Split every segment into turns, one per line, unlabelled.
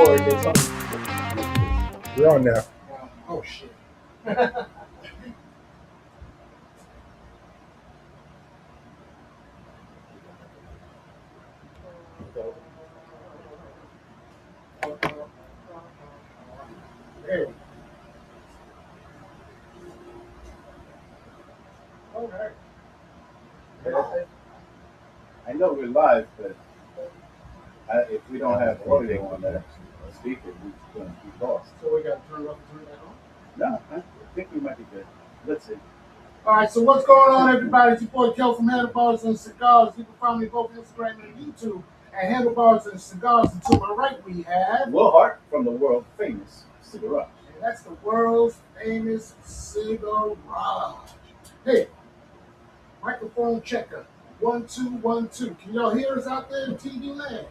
record. It's on.
We're on now.
Oh shit. Hey. Okay.
I know we're live, but if we don't have audio on that speaker, we're going to be lost.
So we got to turn it up and turn it back on?
No, I think we might be good. Let's see.
All right, so what's going on, everybody? It's your boy Kel from Handlebars and Cigars. You can find me both Instagram and YouTube at Handlebars and Cigars. And to my right, we have
Will Hart from the world famous Cigarage.
And that's the world's famous Cigarage. Hey, microphone checker. 1 2 1 2. Can y'all hear us out there in TV land?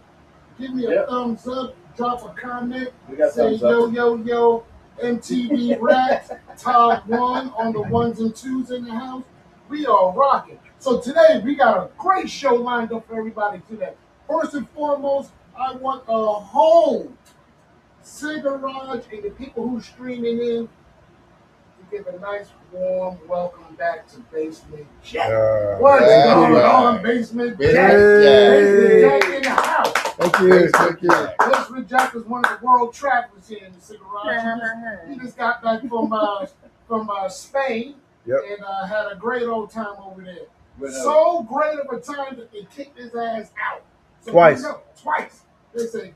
Give me a thumbs up. Drop a comment.
We got
say
thumbs up.
yo yo yo. MTV Rats, Todd 1 on the 1s and 2s in the house. We are rocking. So today we got a great show lined up for everybody today. First and foremost, I want the whole Cigarage and the people who streaming in to give a nice warm welcome back to Basement Jack. What's going on, Basement Jack? Basement Jack in the house.
Thank you.
Basement Jack is one of the world travelers here in the Cigarage. He just got back from Spain and had a great old time over there. So great of a time that they kicked his ass out. So
Twice.
Twice. They say,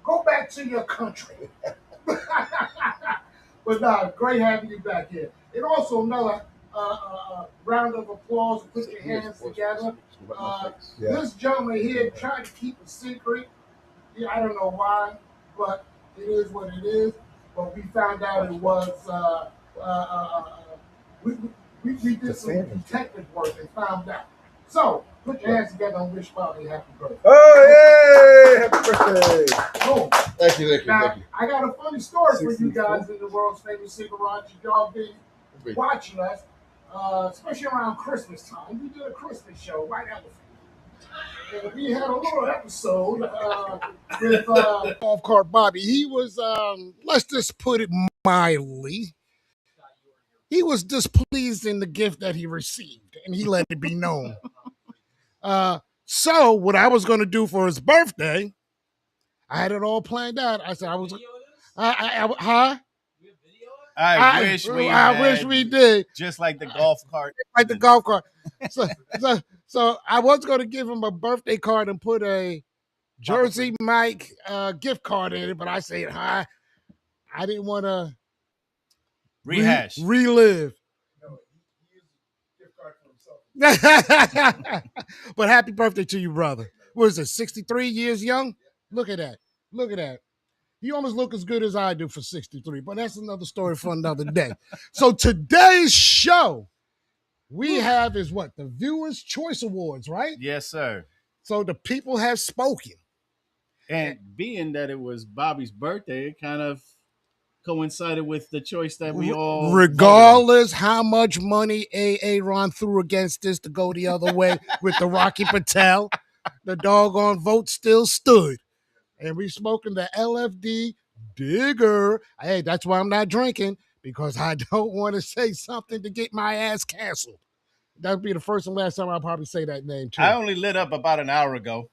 go back to your country. But nah, great having you back here. And also another round of applause. Put your hands together. This gentleman here tried to keep a secret. Yeah, I don't know why, but it is what it is. But we found out it was we did some detective work and found out. So put your hands together and wish Bobby happy birthday.
Oh, yay! Happy birthday.
Cool.
Thank you.
Now, I got a funny story for you guys in the world's famous Cigarage. Y'all been watching us, especially around Christmas time. We did a Christmas show, White Elephant. And we had a little episode with Golf Cart Bobby. He was, let's just put it mildly, he was displeased in the gift that he received, and he let it be known. So what I was going to do for his birthday, I had it all planned out. I said I wish we did.
Just like the golf cart.
Like the golf cart. So I was going to give him a birthday card and put a Jersey Mike gift card in it, but I said, I didn't want to relive. But happy birthday to you, brother. What is it, 63 years young? Look at that. You almost look as good as I do for 63, but that's another story for another day. So today's show we have is what? The Viewers' Choice Awards, right?
Yes, sir.
So the people have spoken.
And being that it was Bobby's birthday, it kind of coincided with the choice that we all...
Regardless how much money Aaron threw against this to go the other way with the Rocky Patel, the doggone vote still stood. And we smoking the LFD Digger. Hey, that's why I'm not drinking, because I don't want to say something to get my ass canceled. That'd be the first and last time I'll probably say that name, too.
I only lit up about an hour ago.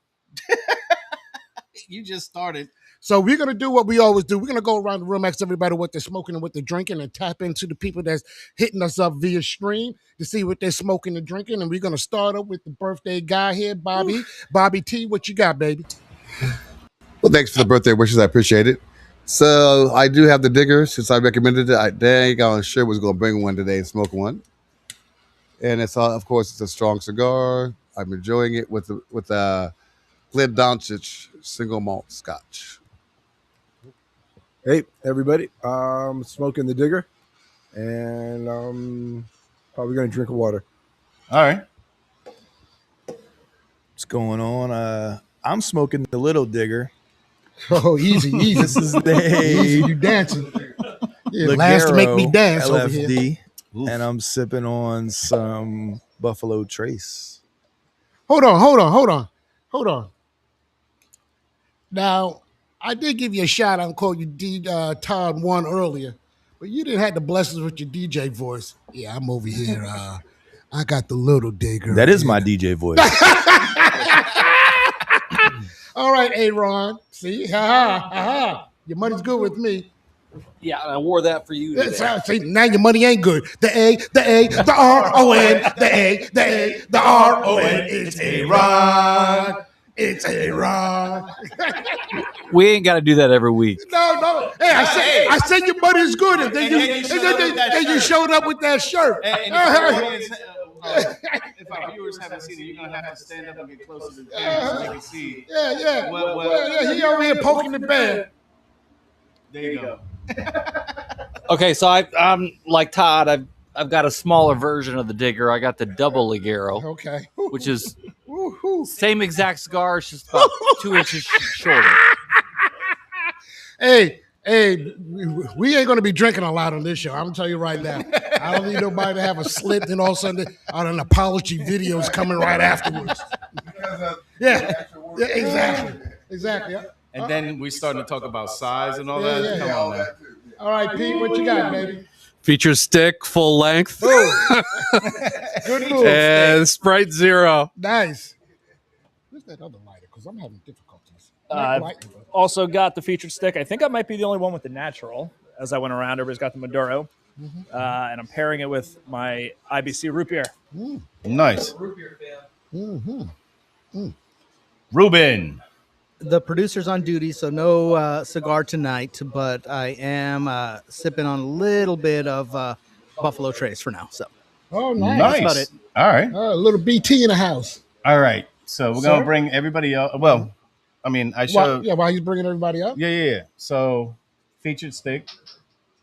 You just started.
So we're going to do what we always do. We're going to go around the room, ask everybody what they're smoking and what they're drinking, and tap into the people that's hitting us up via stream to see what they're smoking and drinking. And we're going to start up with the birthday guy here, Bobby. Ooh. Bobby T, what you got, baby?
Well, thanks for the birthday wishes. I appreciate it. So I do have the Digger since I recommended it. I dang sure was going to bring one today and smoke one. And it's of course, it's a strong cigar. I'm enjoying it with Glen Doncic single malt Scotch.
Hey, everybody. Smoking the Digger, and probably going to drink water.
All right.
What's going on? I'm smoking the Little Digger.
Oh, easy.
This is the
easy. You dancing. Yeah, last to make me dance
LFD,
over here.
And I'm sipping on some Buffalo Trace.
Hold on. Now, I did give you a shout out and call you Todd 1 earlier, but you didn't have the blessings with your DJ voice. Yeah, I'm over here. I got the little digger.
That is my DJ voice.
All right, Aaron. See, ha. Your money's good with me.
Yeah, I wore that for you today.
See, now your money ain't good. The A, the R-O-N, the A, the R-O-N. It's Aaron. It's Aaron.
We ain't got to do that every week.
No. Hey, I said your money is good, and then you showed up with that shirt.
If our viewers haven't seen it, you're gonna have to stand up and get closer to the camera so they can see.
Yeah. He over here poking the bear.
There you go.
Okay, so I'm like Todd. I've got a smaller version of the digger. I got the double Ligero,
Okay.
which is same exact cigar, it's just about 2 inches shorter.
Hey, we ain't gonna be drinking a lot on this show. I'm gonna tell you right now. I don't need nobody to have a slip and all of a sudden an apology videos coming right afterwards. Yeah, exactly.
And then we starting to talk about size and all that.
Yeah.
Come on, man.
All right, Pete, what you got, baby?
Feature stick, full length,
Good move.
and Sprite Zero.
Nice. Where's that other lighter? Because I'm having difficulties.
Also got the featured stick. I think I might be the only one with the natural. As I went around, everybody's got the Maduro. And I'm pairing it with my IBC root beer.
Nice.
Mm-hmm.
Ruben.
The producer's on duty, so no cigar tonight, but I am sipping on a little bit of Buffalo Trace for now. So,
Oh, nice.
Nice.
about it.
All right.
A little BT in the house.
All right. So we're
Sir?
gonna bring everybody else. Well, I mean, I showed.
While he's bringing everybody up?
Yeah. So featured stick,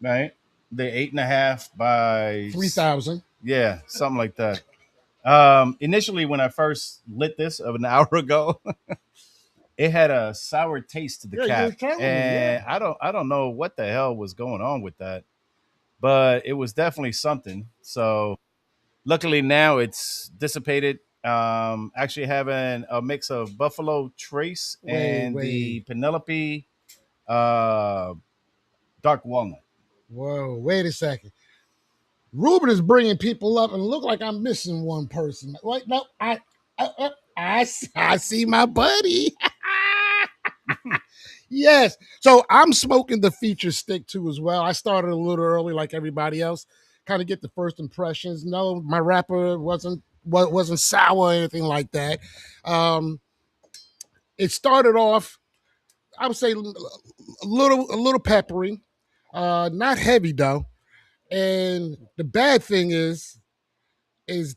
right? The 8.5 by
3,000.
Yeah, something like that. Initially, when I first lit this of an hour ago, it had a sour taste to the
Yeah, you
cap,
were telling me,
and I don't know what the hell was going on with that, but it was definitely something. So, luckily now it's dissipated. Actually having a mix of Buffalo Trace and the Penelope dark walnut.
Whoa, wait a second. Ruben is bringing people up and look like I'm missing one person. Wait, no, I see my buddy. Yes. So I'm smoking the feature stick too as well. I started a little early like everybody else. Kind of get the first impressions. No, my wrapper wasn't sour or anything like that. It started off, I would say, a little peppery, not heavy though. And the bad thing is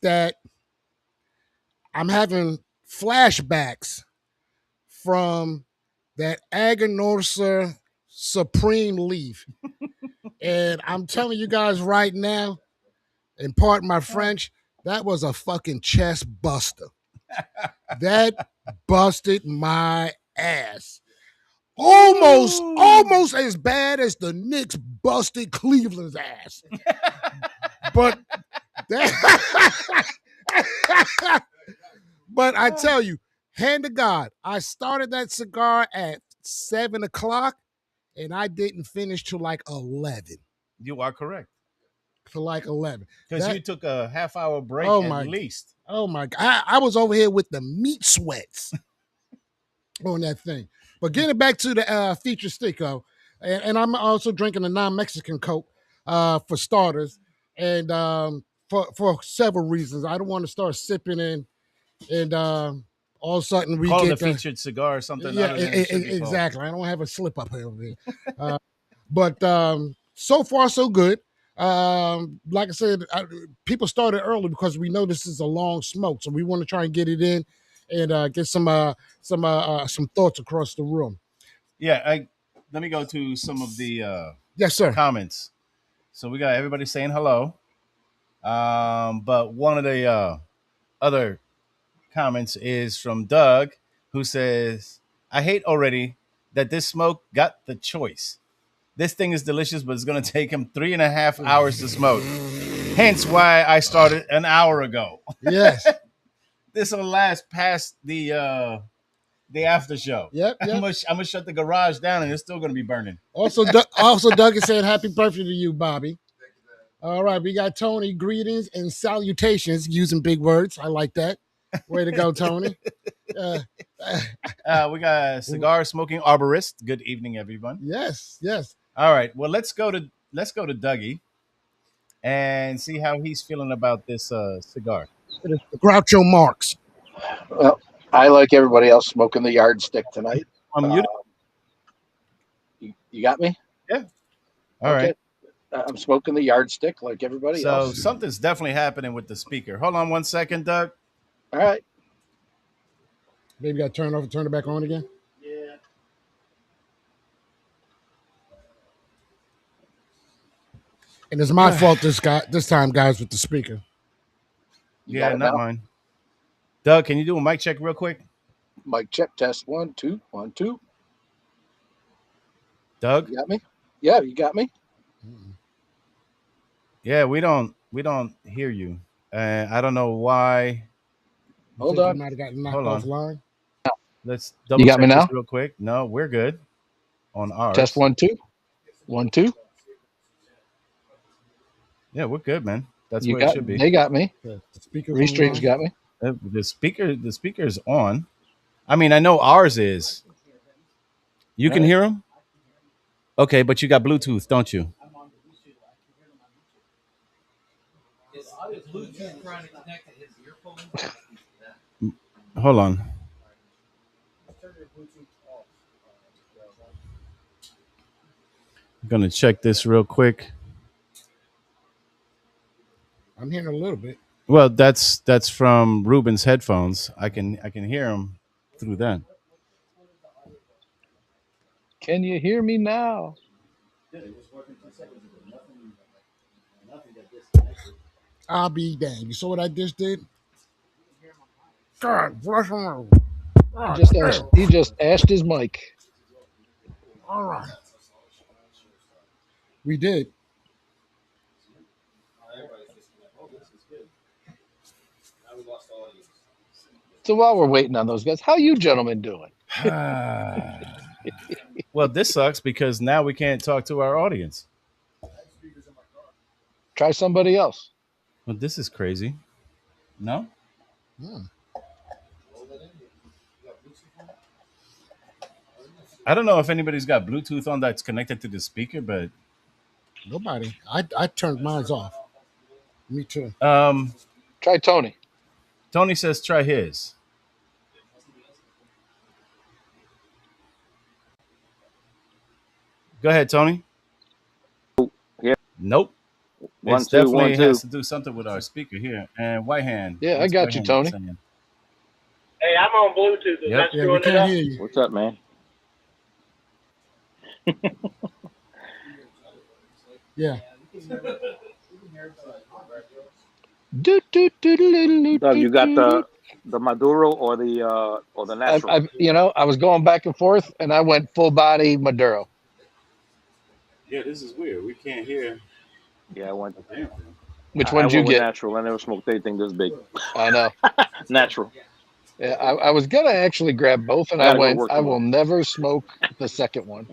that I'm having flashbacks from that Aganorsa Supreme Leaf. And I'm telling you guys right now, and pardon my French, that was a fucking chest buster. That busted my ass. Almost as bad as the Knicks busted Cleveland's ass. But but I tell you, hand to God, I started that cigar at 7 o'clock and I didn't finish till like 11.
You are correct.
Till like 11.
Because you took a half-hour break at least.
Oh my God. I was over here with the meat sweats on that thing. But getting back to the feature stick, and I'm also drinking a non-Mexican Coke for starters, and for several reasons. I don't want to start sipping and all of a sudden we
Call
get
it a featured cigar or something.
Yeah, exactly. I don't have a slip up over here. But so far so good. Like I said, people started early because we know this is a long smoke, so we want to try and get it in and get some thoughts across the room.
Yeah, let me go to some of the
yes, sir.
comments. So we got everybody saying hello. But one of the other comments is from Doug, who says, I hate already that this smoke got the choice. This thing is delicious, but it's going to take him 3.5 hours to smoke. Hence why I started an hour ago.
Yes.
This will last past the the after show.
Yep.
I'm gonna shut the garage down, and it's still gonna be burning.
Also, Doug is saying happy birthday to you, Bobby. All right, we got Tony. Greetings and salutations, using big words. I like that. Way to go, Tony.
We got a cigar smoking arborist. Good evening, everyone.
Yes.
All right. Well, let's go to Dougie and see how he's feeling about this cigar.
Groucho Marx.
Well, I, like everybody else, smoking the yardstick tonight. You got me?
Yeah. All right.
I'm smoking the yardstick like everybody else.
So something's definitely happening with the speaker. Hold on 1 second, Doug.
All right.
Maybe got to turn it back on again.
Yeah.
And it's my fault this time, guys, with the speaker.
Yeah, not mine. Doug, can you do a mic check real quick?
Mic check, test 1 2 1 2.
Doug,
you got me? Yeah, you got me.
Yeah, we don't hear you. I don't know why.
Hold on.
You might have gotten knocked offline.
Let's double
check
this real quick. No, we're good on ours.
Test 1 2 1 2.
Yeah, we're good, man. That's where it should be.
They got me.
Restream's
got me.
The speaker's on. I mean, I know ours is. You can hear them? Okay, but you got Bluetooth, don't you?
Bluetooth trying to connect to his earphones?
Hold on. I'm gonna check this real quick.
I'm hearing a little bit.
Well, that's from Ruben's headphones. I can hear him through that.
Can you hear me now?
I'll be damned. You saw what I just did? God, bless him.
He just asked his mic.
All right. We did.
So while we're waiting on those guys, how you gentlemen doing?
Well, this sucks because now we can't talk to our audience.
Try somebody else.
Well, this is crazy. No? I don't know if anybody's got Bluetooth on that's connected to the speaker, but
nobody. I turned mine off. Me too.
Try Tony.
Tony says try his. Go ahead, Tony.
Yeah.
Nope.
One,
it's
two,
definitely
1 2.
has to do something with our speaker here. And White Hand.
Yeah, I got you, Tony.
Hey, I'm on Bluetooth. Is that screwing it up?
What's up, man?
Yeah.
Doug, you got the Maduro or the natural?
I was going back and forth, and I went full body Maduro.
Yeah, this is weird. We can't hear.
Yeah, I went.
Which one did you get?
Natural. I never smoked anything this big.
I know.
Natural.
Yeah, I was gonna actually grab both, and I went. I will never smoke the second one.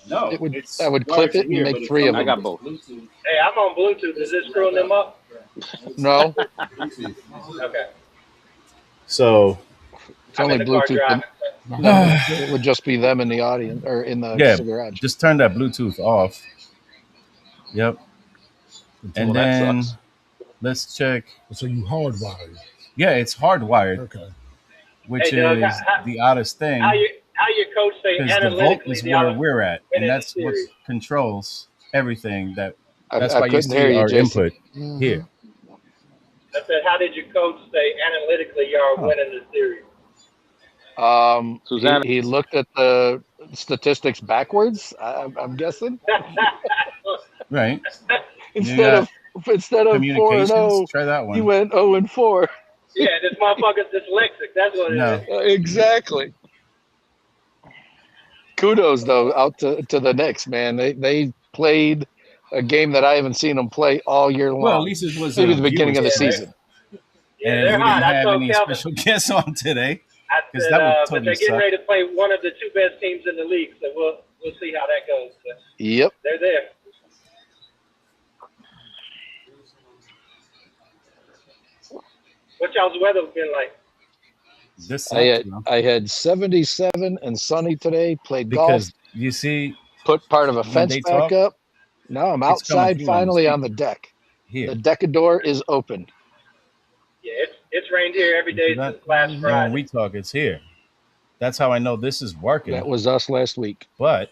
No,
I would clip it and make 3 of them.
I got both.
Hey, I'm on Bluetooth. Is this screwing them up?
No.
Okay.
So
it's only Bluetooth. It would just be them in the audience or in the Cigarage.
Just turn that Bluetooth off. Yep. And then let's check.
So you hardwired?
Yeah, it's hardwired.
Okay.
Which is the oddest thing.
How your coach say
because the volt is where
analytically
we're at, and that's what
series.
controls everything. That's
I
why you
couldn't
see
hear you,
our
Jason.
input here.
I said, how did your coach say analytically y'all winning the series?
Susanna.
He looked at the statistics backwards. I'm guessing.
Right.
Instead of 4-0,
try that one.
he went 0-4.
Yeah, this motherfucker's dyslexic. That's what it is.
Exactly. Kudos though out to the Knicks, man. They played a game that I haven't seen them play all year long.
Well, at least it was
maybe the beginning of the season.
And we didn't have any special guests on today. because that would
but
totally
they're getting
suck.
ready to play one of the two best teams in the league, so we'll see how that goes. But
Yep.
they're there. What y'all's weather been like?
This sucks,
I had 77 and sunny today. Played
because
golf.
you see,
Put part of a
when
fence
they
back
talk,
up. Now I'm
it's coming
outside
through on the
finally on the
speaker
deck.
here.
The deckador is open.
Yeah, it's rained here every day since last
And
Friday.
when we talk, it's here. That's how I know this is working.
That was us last week.
But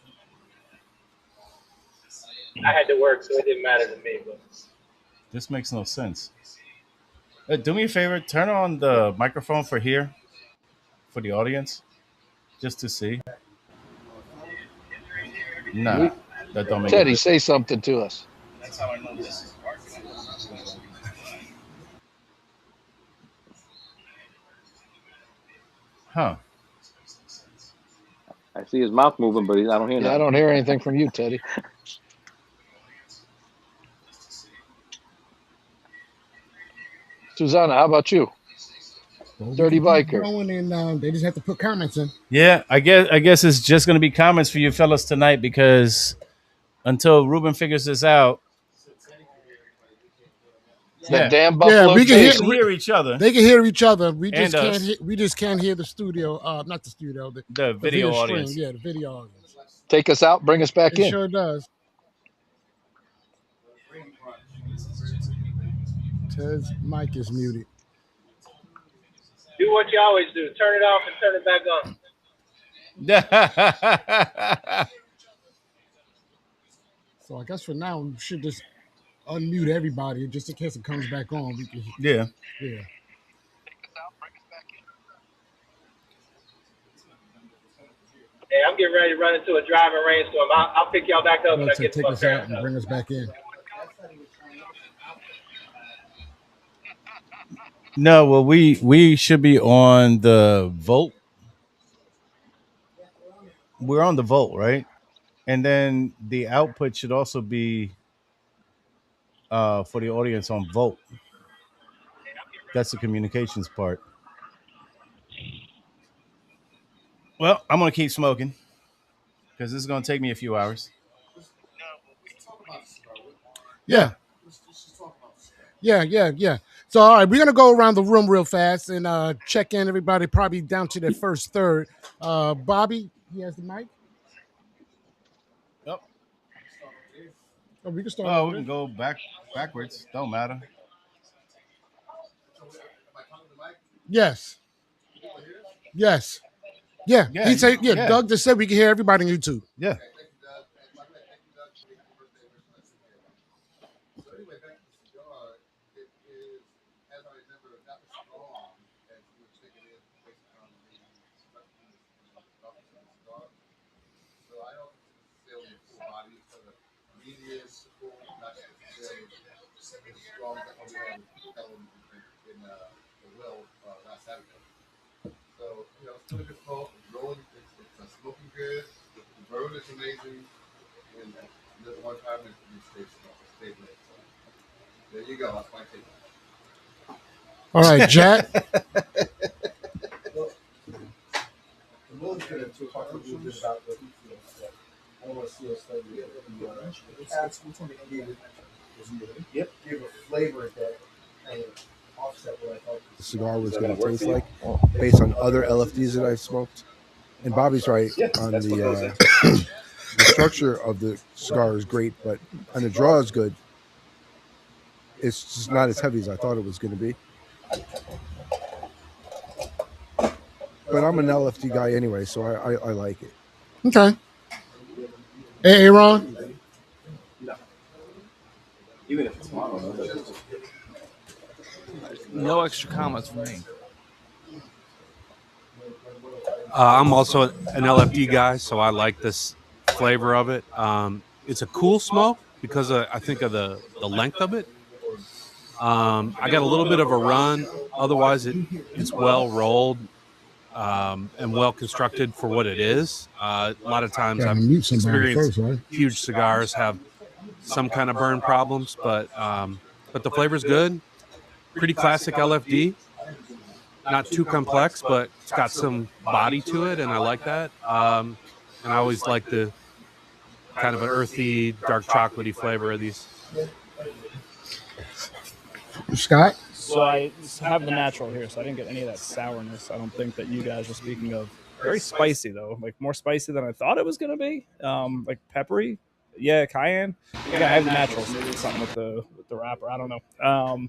I had to work, so it didn't matter to me. But
this makes no sense. Do me a favor, turn on the microphone for here, for the audience, just to see. Nah, that don't make
Teddy,
it.
say something to us.
That's how I know this is working. Huh.
I see his mouth moving, but I don't hear nothing.
I don't hear anything from you, Teddy. Susanna, how about you? Dirty biker.
Going and they just have to put comments in.
Yeah, I guess it's just gonna be comments for you fellas tonight, because until Ruben figures this out.
That damn Buffalo.
We can
hear each other.
They can hear each other. We just
And
can't.
us.
We just can't hear the studio. Not the studio.
The video audience.
Stream. Yeah, the video audience.
Take us out. Bring us back in.
It sure does. Ted's mic is muted.
do what you always do: turn it off and turn it back on.
So I guess for now we should just unmute everybody just in case it comes back on. We can.
Yeah.
Yeah.
Hey, I'm getting ready to run into a driving rainstorm. I'll pick y'all back up when I get to
take
my
us out
parents'
and
house.
bring us back in.
No, well, we should be on the vote. We're on the vote, right? And then the output should also be for the audience on vote. That's the communications part. Well, I'm gonna keep smoking because this is gonna take me a few hours.
Yeah. Yeah. So, all right, we're going to go around the room real fast and check in everybody, probably down to their first third. Bobby, he has the mic.
Yep.
Oh, we can start.
Oh, we can go backwards. Don't matter.
Yes. Yeah. He said, yeah. Doug just said we can hear everybody on YouTube.
Yeah.
So, it's really good smoke. It's rolling. It's smoking good. The burn is amazing. And the one time it stays lit. So, there you go. That's my take.
All right, Jack.
Will's going to talk a little bit about what he feels. I don't want to see us study Yep. Give a flavor that kind of offset what I thought the cigar was going to taste like based on other LFDs that I've smoked. And Bobby's right on the structure of the cigar is great, but and the draw is good. It's just not as heavy as I thought it was going to be. But I'm an LFD guy anyway, so I like it.
Okay. Hey, Ron.
Even if it's mono.
No extra comments for me. I'm also an LFD guy, so I like this flavor of it. It's a cool smoke because I think of the length of it. I got a little bit of a run. Otherwise, it's well rolled and well constructed for what it is. A lot of times I've experienced huge cigars have some kind of burn problems, but the flavor's good. Pretty classic LFD. not too complex, but it's got some body to it, and I like that. And I always like the kind of an earthy, dark chocolatey flavor of these.
Scott?
So I have the natural here, so I didn't get any of that sourness. I don't think that you guys were speaking of. Very spicy though, like more spicy than I thought it was gonna be. Like peppery, yeah, cayenne. Again, I have the natural, so maybe it's something with the wrapper. I don't know.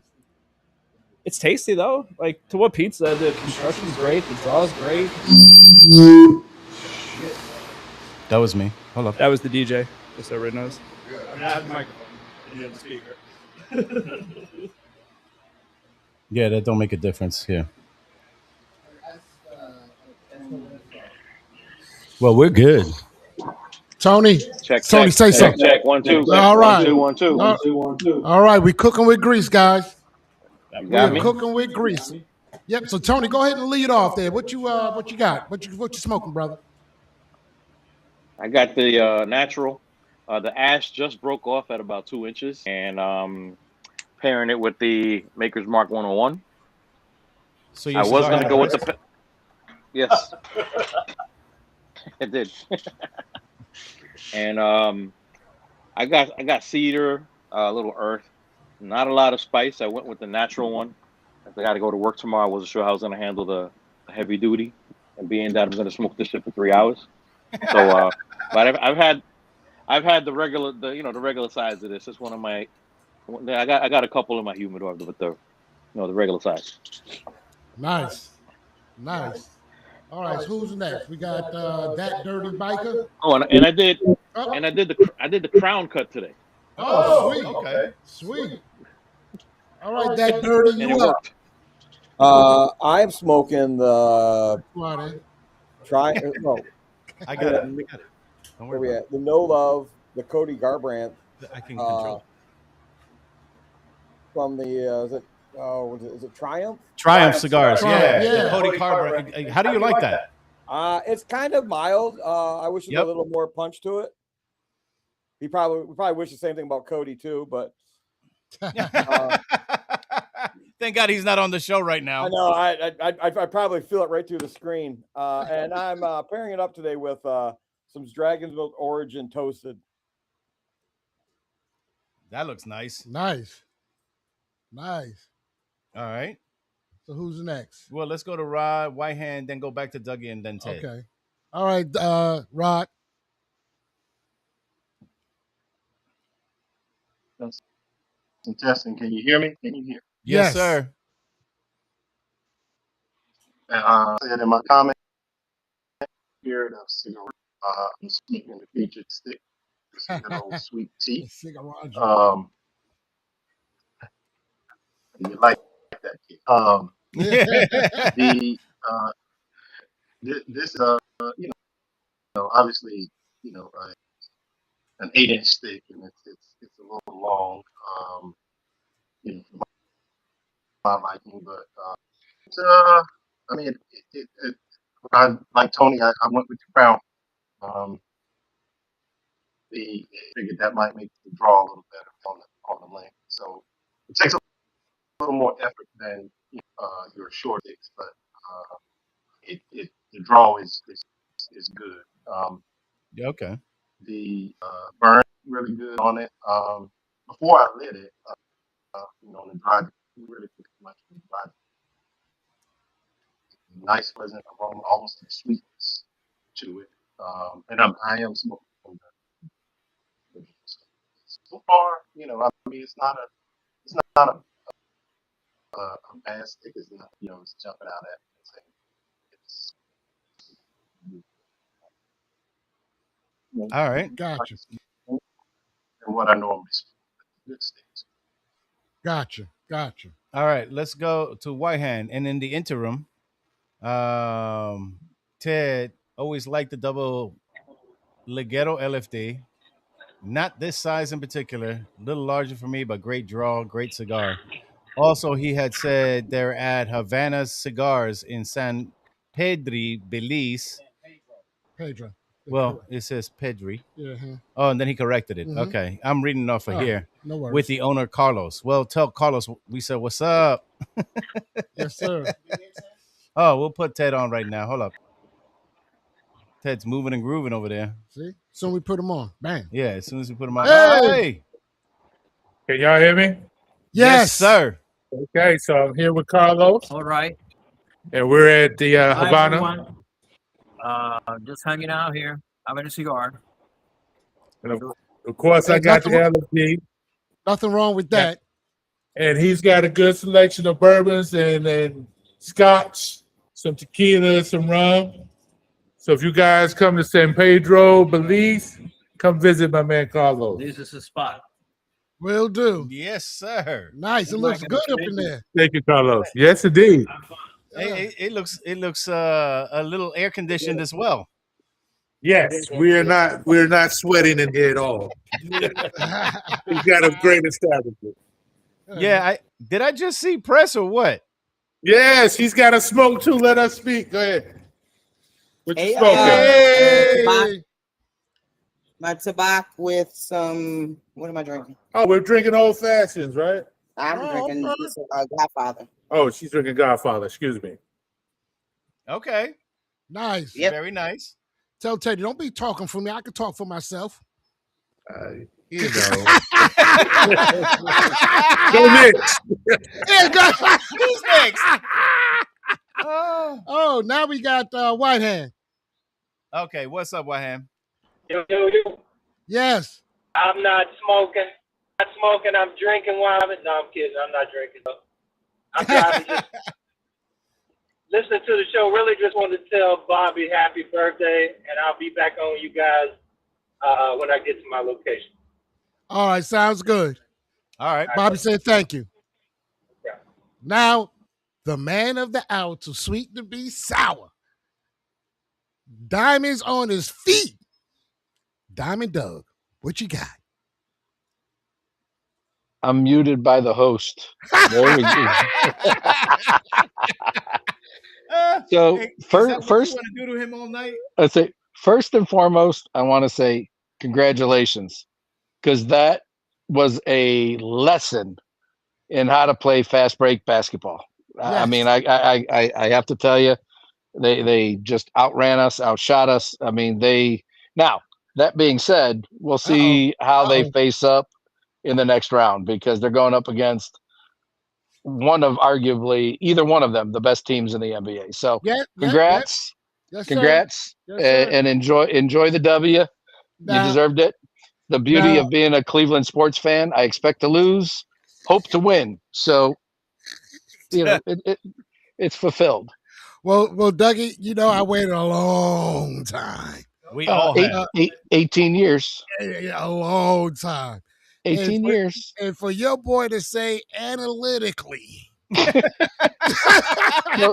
It's tasty though. Like to what Pete said, the construction's great, the draw's great.
That was me. Hold up.
That was the DJ. Just so everyone knows. I mean, I have the microphone. And you have the speaker.
Yeah, that don't make a difference here. Well, we're good.
Tony,
Check,
Tony,
check,
say
check,
something.
check. 1 2.
All right.
1 2 1 2.
All right, we cooking with grease, guys.
You
We
got
are
me?
cooking with grease. Yep. So Tony, go ahead and lead off there. What you got? What you smoking, brother?
I got the natural. The ash just broke off at about 2 inches, and pairing it with the Maker's Mark 101.
So
I was going to go with the. Yes, it did. And I got cedar, a little earth, not a lot of spice. I went with the natural one. I got to go to work tomorrow. I wasn't sure how I was going to handle the heavy duty, and being that I'm going to smoke this shit for 3 hours. So, but I've had the regular size of this. It's one of my. I got a couple in my humidor, but the regular size.
Nice. All right, so who's next? We got that dirty biker.
Oh, and I did the crown cut today.
Oh, sweet. Okay. Sweet. All right, that dirty.
And
You
it
up?
worked.
I'm smoking the
Try.
No,
I got it. Don't
where
worry
we
about
at? The No Love, the Cody Garbrandt.
I can control.
From the is it Triumph?
Triumph cigars.
Triumph,
Yeah.
yeah.
Cody Carver. How do you like that?
It's kind of mild. I wish there was a little more punch to it. We probably wish the same thing about Cody too, but
thank God he's not on the show right now.
I know. I probably feel it right through the screen. And I'm pairing it up today with some Dragon's Milk Origin toasted.
That looks nice.
Nice.
All right.
So who's next?
Well, let's go to Rod, Whitehand, then go back to Dougie, and then Ted.
Okay. All right, Rod.
Some testing. Can you hear me? Can you hear?
Yes, sir.
Said in my comment here, the cigarette. I'm smoking the featured stick. It's a good old sweet tea.
Cigarage.
You like that? This obviously an 8-inch stick, and it's a little long, for my liking, but I mean, I like Tony. I went with the crown. I figured that might make the draw a little better on the length. So it takes a little more effort than your short sticks, but the draw is good.
Okay.
The burn really good on it. Before I lit it, on the dry, really put much in the dry. Nice, pleasant aroma, almost like sweetness to it. And I am smoking. So far, I mean, it's not a bad stick. It's not, it's jumping out at me. It's
All right.
Gotcha.
And what I normally smoke, good sticks.
Gotcha.
All right. Let's go to Whitehand, and in the interim, Ted always liked the double Ligero LFD. Not this size in particular, a little larger for me, but great draw, great cigar. Also, he had said they're at Havana's Cigars in San Pedro, Belize.
Pedro.
Well, it says Pedri.
Yeah.
Oh, and then he corrected it.
Mhm.
Okay. I'm reading off of here.
No worries.
With the owner, Carlos. Well, tell Carlos we said, what's up?
Yes, sir.
Oh, we'll put Ted on right now. Hold up. Ted's moving and grooving over there.
See? So we put him on. Bam.
Yeah, as soon as we put him on.
Hey!
Hey!
Can y'all hear me?
Yes, sir.
Okay, so I'm here with Carlos.
All right.
And we're at the
Hi,
Havana.
everyone. Just hanging out here, having a cigar.
And of course, I got the LFD.
Nothing wrong with that.
And he's got a good selection of bourbons and scotch, some tequila, some rum. So if you guys come to San Pedro, Belize, come visit my man Carlos.
This is the spot.
Will do.
Yes, sir.
Nice. It looks good up in there.
Thank you, Carlos. Yes, indeed.
Hey, it looks a little air conditioned as well.
Yes, we're not sweating in here at all. We've got a great establishment.
Yeah, did I just see press or what?
Yes, he's got a smoke too. Let us speak. Go ahead. What you smoking?
Hey. My tobacco with some. What am I drinking?
Oh, we're drinking old fashions, right?
I'm drinking Godfather.
Oh, she's drinking Godfather. Excuse me.
Okay.
Nice.
Yep.
Very nice.
Tell Teddy, don't be talking for me. I can talk for myself.
You know. Go next.
Who's next?
Oh, now we got Whitehand.
Okay, what's up, Whitehand?
Yo.
Yes.
I'm not smoking. I'm drinking wine. No, I'm kidding. I'm not drinking. I'm driving. Just listening to the show. Really just wanted to tell Bobby happy birthday, and I'll be back on you guys when I get to my location.
All right, sounds good.
All right.
Bobby said thank you.
Okay.
Now, the man of the hour, too sweet to be sour. Diamonds on his feet. Diamond Doug, what you got?
I'm muted by the host. There we go. So first,
what you want to do to him all night?
I'd say first and foremost, I want to say congratulations, because that was a lesson in how to play fast break basketball. I
Yes.
mean, I have to tell you, they just outran us, outshot us. I mean, now that being said, we'll see how they face up in the next round, because they're going up against either one of them, the best teams in the NBA. So congrats,
Yes,
congrats,
sir. Yes, sir.
and enjoy the W.
Now-
You deserved it. The beauty of being a Cleveland sports fan, I expect to lose, hope to win. So, it's fulfilled.
Well, Dougie, I waited a long time.
We all have.
18 years.
A long time.
18 years.
And for your boy to say analytically.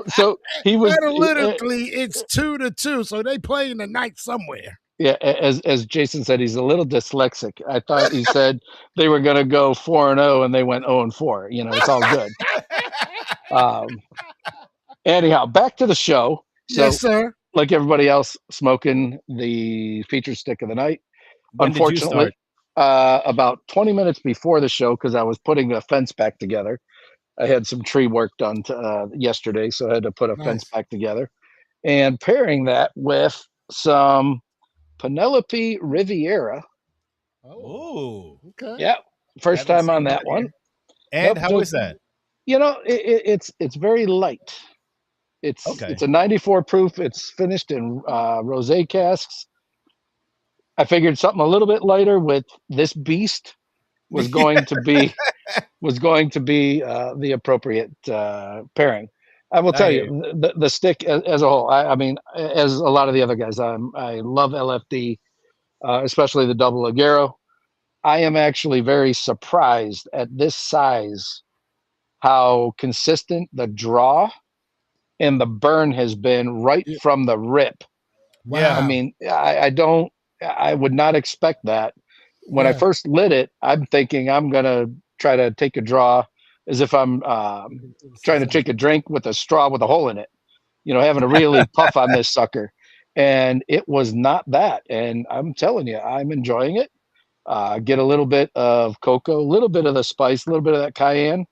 So he was
analytically, it's 2-2. So they playing tonight somewhere.
Yeah, as Jason said, he's a little dyslexic. I thought he said they were going to go 4-0 and they went 0-4. It's all good. Anyhow, back to the show. So,
yes, sir.
Like everybody else, smoking the featured stick of the night.
When did you
Unfortunately, about 20 minutes before the show, because I was putting a fence back together. I had some tree work done yesterday, so I had to put a fence back together. And pairing that with some Penelope Riviera.
Oh,
okay.
Yeah, first time on that one.
And how is that?
It's very light. It's a 94 proof. It's finished in rosé casks. I figured something a little bit lighter with this beast was going to be the appropriate pairing. I will tell you, the stick as a whole. I mean, as a lot of the other guys, I love LFD, especially the double Ligero. I am actually very surprised at this size, how consistent the draw and the burn has been right from the rip.
Wow.
I mean, I would not expect that. When I first lit it, I'm thinking I'm going to try to take a draw as if I'm trying to take a drink with a straw with a hole in it, having to really puff on this sucker. And it was not that. And I'm telling you, I'm enjoying it. Get a little bit of cocoa, a little bit of the spice, a little bit of that cayenne,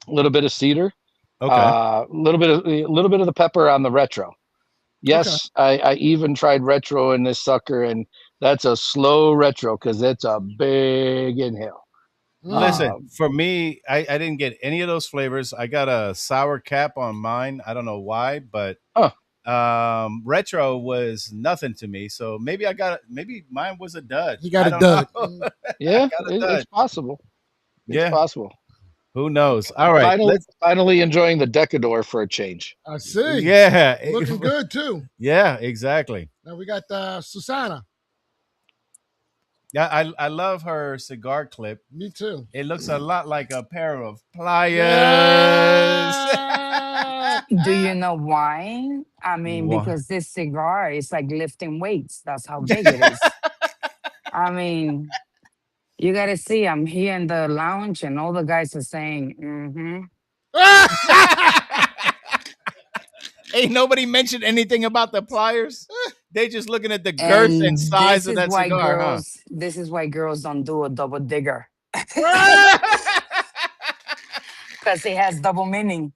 a little bit of cedar.
Okay.
A little bit of the pepper on the retro.
Okay.
Yes, I even tried retro in this sucker, and that's a slow retro because it's a big inhale.
Listen, for me, I didn't get any of those flavors. I got a sour cap on mine. I don't know why, but retro was nothing to me. So maybe mine was a dud.
He got
I
a
don't know.
dud.
I
Yeah,
got a dud.
it's possible. It's
Yeah.
possible.
Who knows? All right.
Finally enjoying the Decador for a change.
I see.
Yeah.
Looking good too.
Yeah, exactly.
Now we got Susana.
Yeah, I love her cigar clip.
Me too.
It looks a lot like a pair of pliers.
Yeah.
Do you know why? I mean,
Wha-
because this cigar is like lifting weights. That's how big it is. I mean, you got to see, I'm here in the lounge and all the guys are saying,
Ain't nobody mentioned anything about the pliers. They just looking at the girth and
and
size of that cigar, huh?
this is why girls don't do a double digger because it has double meaning.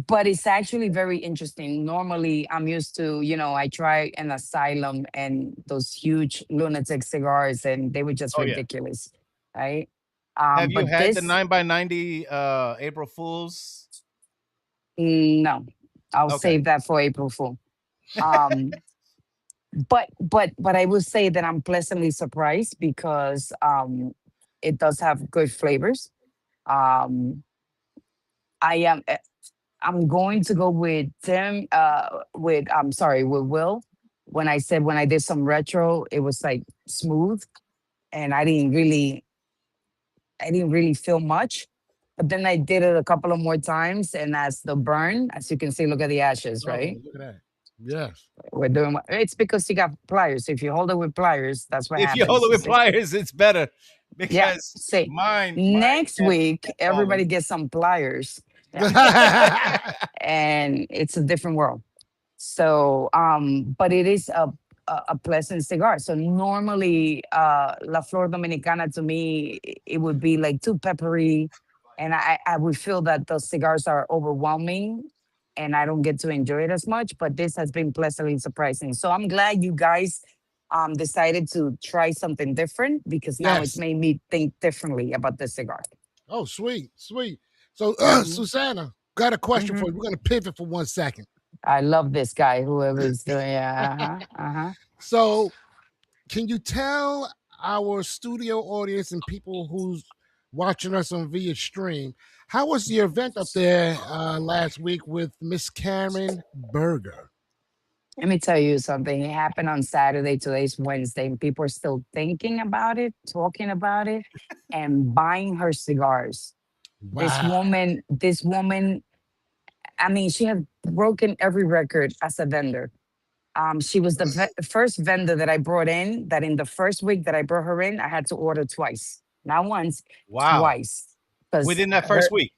But it's actually very interesting. Normally, I'm used to, I try an Asylum and those huge lunatic cigars, and they were just
Oh yeah.
ridiculous, right?
Have you
But
had the
this,
9x90 April Fools?
no, I'll
Okay.
save that for April Fool. Um, but I will say that I'm pleasantly surprised because it does have good flavors. Um, I am. I'm going to go with Tim. I'm sorry, with Will. When I did some retro, it was like smooth, and I didn't really feel much. But then I did it a couple of more times, and as the burn, as you can see, look at the ashes,
Oh,
right?
look at that. Yes.
We're doing. It's because you got pliers. If you hold it with pliers, that's what
If you hold
happens.
it
You
with
see?
pliers, it's better
Yeah.
because
See,
mine
next
kept
week everybody
falling.
gets some pliers, and it's a different world. So, but it is a pleasant cigar. So normally, La Flor Dominicana to me, it would be like too peppery, and I would feel that those cigars are overwhelming, and I don't get to enjoy it as much. But this has been pleasantly surprising. So I'm glad you guys decided to try something different because now it's
Yes.
made me think differently about the cigar.
Oh, sweet, sweet. So,
Mhm.
Susanna, got a question for
Mhm.
you. We're gonna pivot for 1 second.
I love this guy, whoever's doing. Yeah, uh-huh.
So, can you tell our studio audience and people who's watching us on via stream how was the event up there last week with Miss Karen Berger?
Let me tell you something. It happened on Saturday. Today's Wednesday, and people are still thinking about it, talking about it, and buying her cigars.
Wow.
This woman, I mean, she has broken every record as a vendor. She was the first vendor that I brought in, that in the first week that I brought her in, I had to order twice. Not once,
Wow.
twice. Because
Within that
her
first week.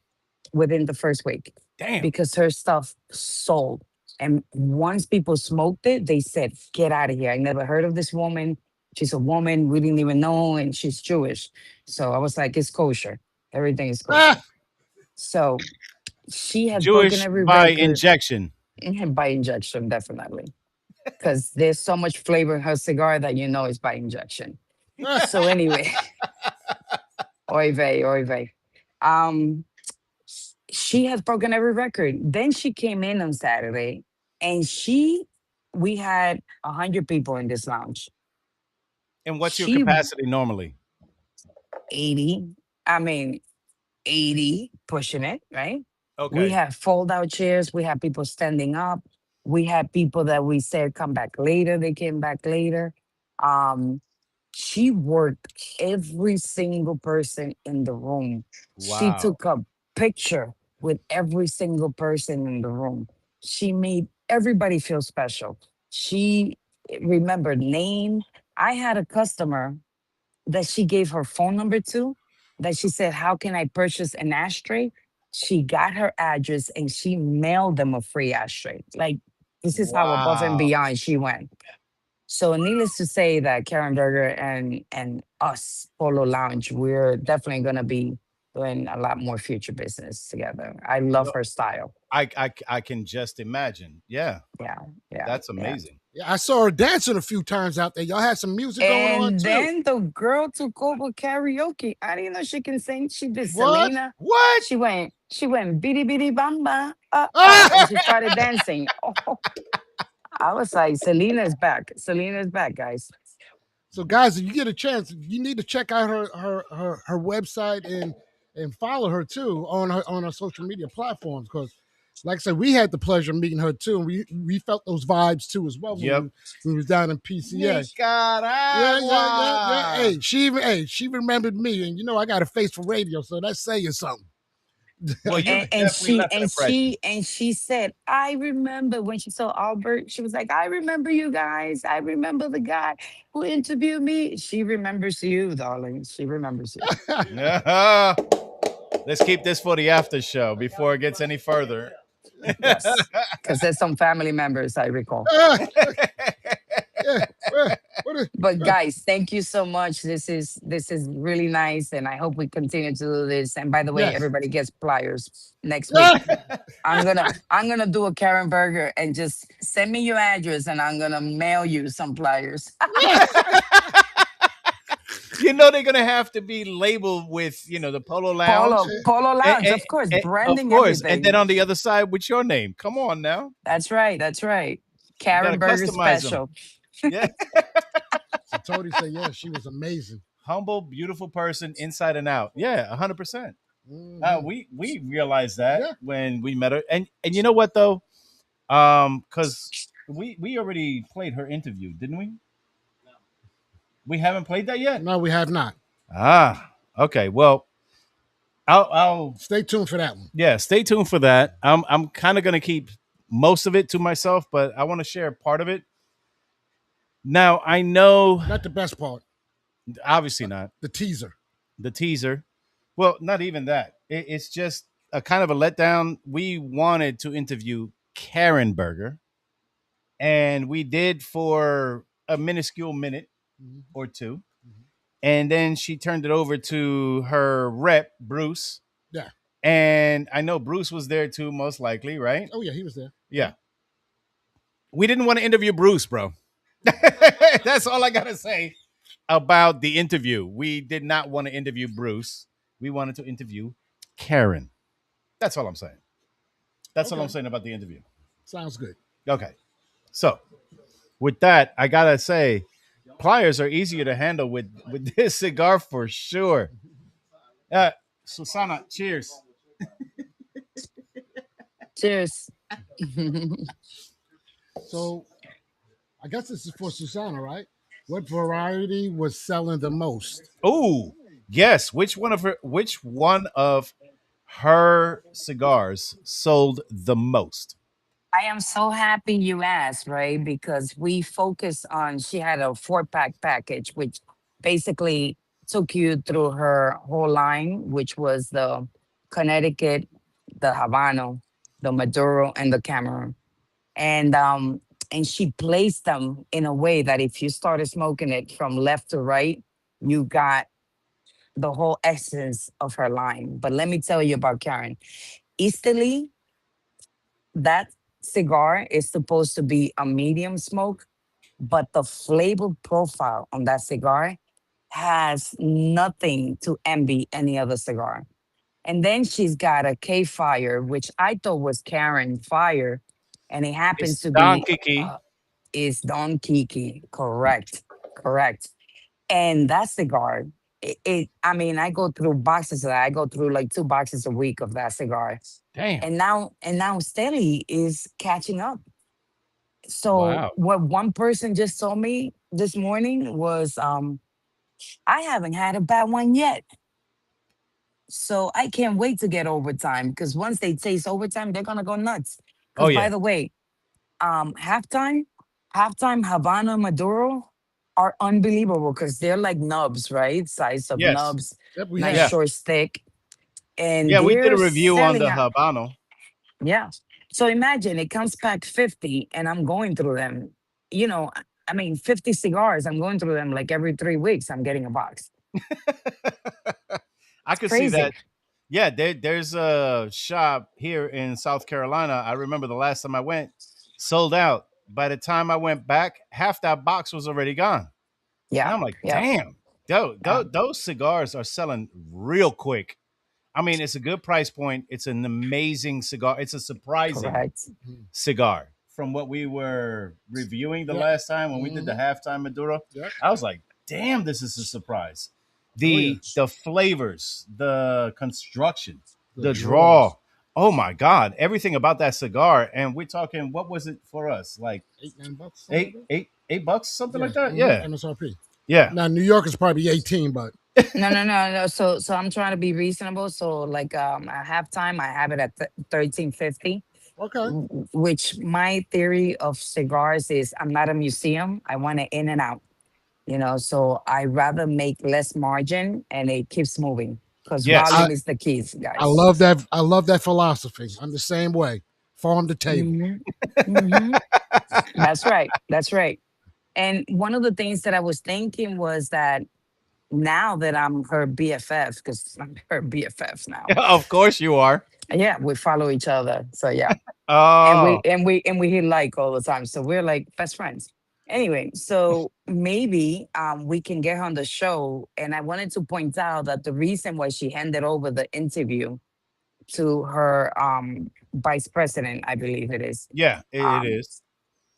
within the first week
Damn.
because her stuff sold. And once people smoked it, they said, "Get out of here. I never heard of this woman. She's a woman. We didn't even know, and she's Jewish." So I was like, "It's kosher. Everything is kosher."
Ah,
So she has broken
Jewish
every
by
record.
injection.
By injection, definitely. Because there's so much flavor in her cigar that you know it's by injection. So anyway, oy vey, oy vey. Um, she has broken every record. Then she came in on Saturday, and we had 100 people in this lounge.
And what's your
She
capacity normally?
80, I mean 80, pushing it, right? We
Okay.
had fold out chairs. We had people standing up. We had people that we said come back later. They came back later. Um, she worked every single person in the room. She
Wow.
took a picture with every single person in the room. She made everybody feel special. She remembered name. I had a customer that she gave her phone number to, that she said, "How can I purchase an ashtray?" She got her address and she mailed them a free ashtray. Like, this is how above and
Wow.
beyond she went. So needless to say that Karen Berger and us, Polo Lounge, we're definitely gonna be doing a lot more future business together. I love her style.
I can just imagine. Yeah,
Yeah, yeah,
that's
yeah.
amazing.
Yeah, I saw her dancing a few times out there. Y'all had some music going on
And
too.
then the girl took over karaoke. I didn't know she can sing. She did
What?
Selena.
What?
She went bitty bitty bamba.
Ah!
And she started dancing. Oh, I was like, Selena's back. Selena's back, guys.
So guys, if you get a chance, you need to check out her website and follow her too on her social media platforms, because like I said, we had the pleasure of meeting her too, and we felt those vibes too as well
Yep.
when we was down in PCA.
Nicaragua.
Yeah. Hey, she remembered me, and you know I got a face for radio, so that's saying something.
Well, you
And
definitely left an impression.
she said, I remember when she saw Albert, she was like, I remember you guys. I remember the guy who interviewed me. She remembers you, darling. She remembers you.
Let's keep this for the after show before it gets any further.
Yes. Because there's some family members I recall. But guys, thank you so much. This is really nice, and I hope we continue to do this. And by the way,
Yes.
everybody gets pliers next week. I'm gonna do a Karen burger and just send me your address, and I'm gonna mail you some pliers.
You know they're gonna have to be labeled with the Polo Lounge,
Polo Lounge, of course, branding
of course,
everything.
and then on the other side with your name. Come on now,
That's right. That's right.
you gotta
Karen Burger
customize them.
special.
Yeah,
So Tony said, yeah, she was amazing.
humble, beautiful person, inside and out. Yeah, 100%.
Mhm.
We realized that
Yeah.
when we met her, and you know what though, because we already played her interview, didn't we? We haven't played that yet.
No, we have not.
Ah, okay. Well, I'll
Stay tuned for that one.
yeah, stay tuned for that. I'm kind of gonna keep most of it to myself, but I want to share part of it. Now I know,
Not the best part,
obviously not
the teaser.
the teaser. Well, not even that. It's just a kind of a letdown. We wanted to interview Karen Berger, and we did for a minuscule minute or two, and then she turned it over to her rep, Bruce.
Yeah.
And I know Bruce was there too, most likely, right?
Oh yeah, he was there.
Yeah. We didn't want to interview Bruce, bro. That's all I gotta say about the interview. We did not want to interview Bruce. We wanted to interview Karen. That's all I'm saying. That's all I'm saying about the interview.
Sounds good.
Okay. So with that, I gotta say, pliers are easier to handle with this cigar for sure. Susana, cheers.
Cheers.
So I guess this is for Susanna, right? What variety was selling the most?
Oh, yes. Which one of her cigars sold the most?
I am so happy you asked, right? Because we focused on, she had a 4-pack package, which basically took you through her whole line, which was the Connecticut, the Habano, the Maduro, and the Cameroon. And she placed them in a way that if you started smoking it from left to right, you got the whole essence of her line. But let me tell you about Karen. Easterly, that cigar is supposed to be a medium smoke, but the flavor profile on that cigar has nothing to envy any other cigar. And then she's got a K Fire, which I thought was Karen Fire, and it happens
It's
to
Don
be
Kiki.
is Don Kiki. Correct, correct. And that cigar, I mean, I go through boxes of that. I go through like 2 boxes a week of that cigar.
Damn.
And now Steli is catching up. So
Wow.
what one person just told me this morning was, I haven't had a bad one yet. So I can't wait to get overtime, because once they taste overtime, they're gonna go nuts.
Oh
Because by
yeah.
the way, halftime Havana Maduro are unbelievable, because they're like nubs, right? Size of
Yes.
nubs,
Yep, we
nice
have.
short stick. And
Yeah, we did
they're
a review on
selling
the
out.
Habano.
Yeah. So imagine it comes packed 50 and I'm going through them. I mean, 50 cigars, I'm going through them like every 3 weeks. I'm getting a box.
I
It's
could see
crazy.
that. Yeah, there's a shop here in South Carolina. I remember the last time I went, sold out. By the time I went back, half that box was already gone. And
Yeah,
I'm like,
yeah,
damn, those cigars are selling real quick. I mean, it's a good price point. It's an amazing cigar. It's a surprising
correct.
cigar from what we were reviewing the
Yeah.
last time when we did the halftime Maduro.
Yep.
I was like, damn, this is a surprise.
Oh yeah.
The flavors, the construction,
The
the
draws.
draw. Oh my God, everything about that cigar. And we're talking, what was it for us? Like
$8, $9, something like that?
eight bucks, something
Yeah.
like that. Yeah.
MSRP.
Yeah.
Now New York is probably 18, but
No. So I'm trying to be reasonable. So like at halftime, I have it at 13.50.
okay.
Which my theory of cigars is I'm not a museum. I want it in and out. So I rather make less margin and it keeps moving because
Yes.
volume is the keys,
I
guys.
love that. I love that philosophy. I'm the same way. Farm to table.
Hmm That's right. That's right. And one of the things that I was thinking was that now that I'm her BFF, because I'm her BFF now.
Of course you are.
Yeah, we follow each other. So yeah. And we
Oh,
and we and we hit like all the time. So we're like best friends. Anyway, so maybe we can get her on the show. And I wanted to point out that the reason why she handed over the interview to her vice president, I believe it
yeah, it
um,
is.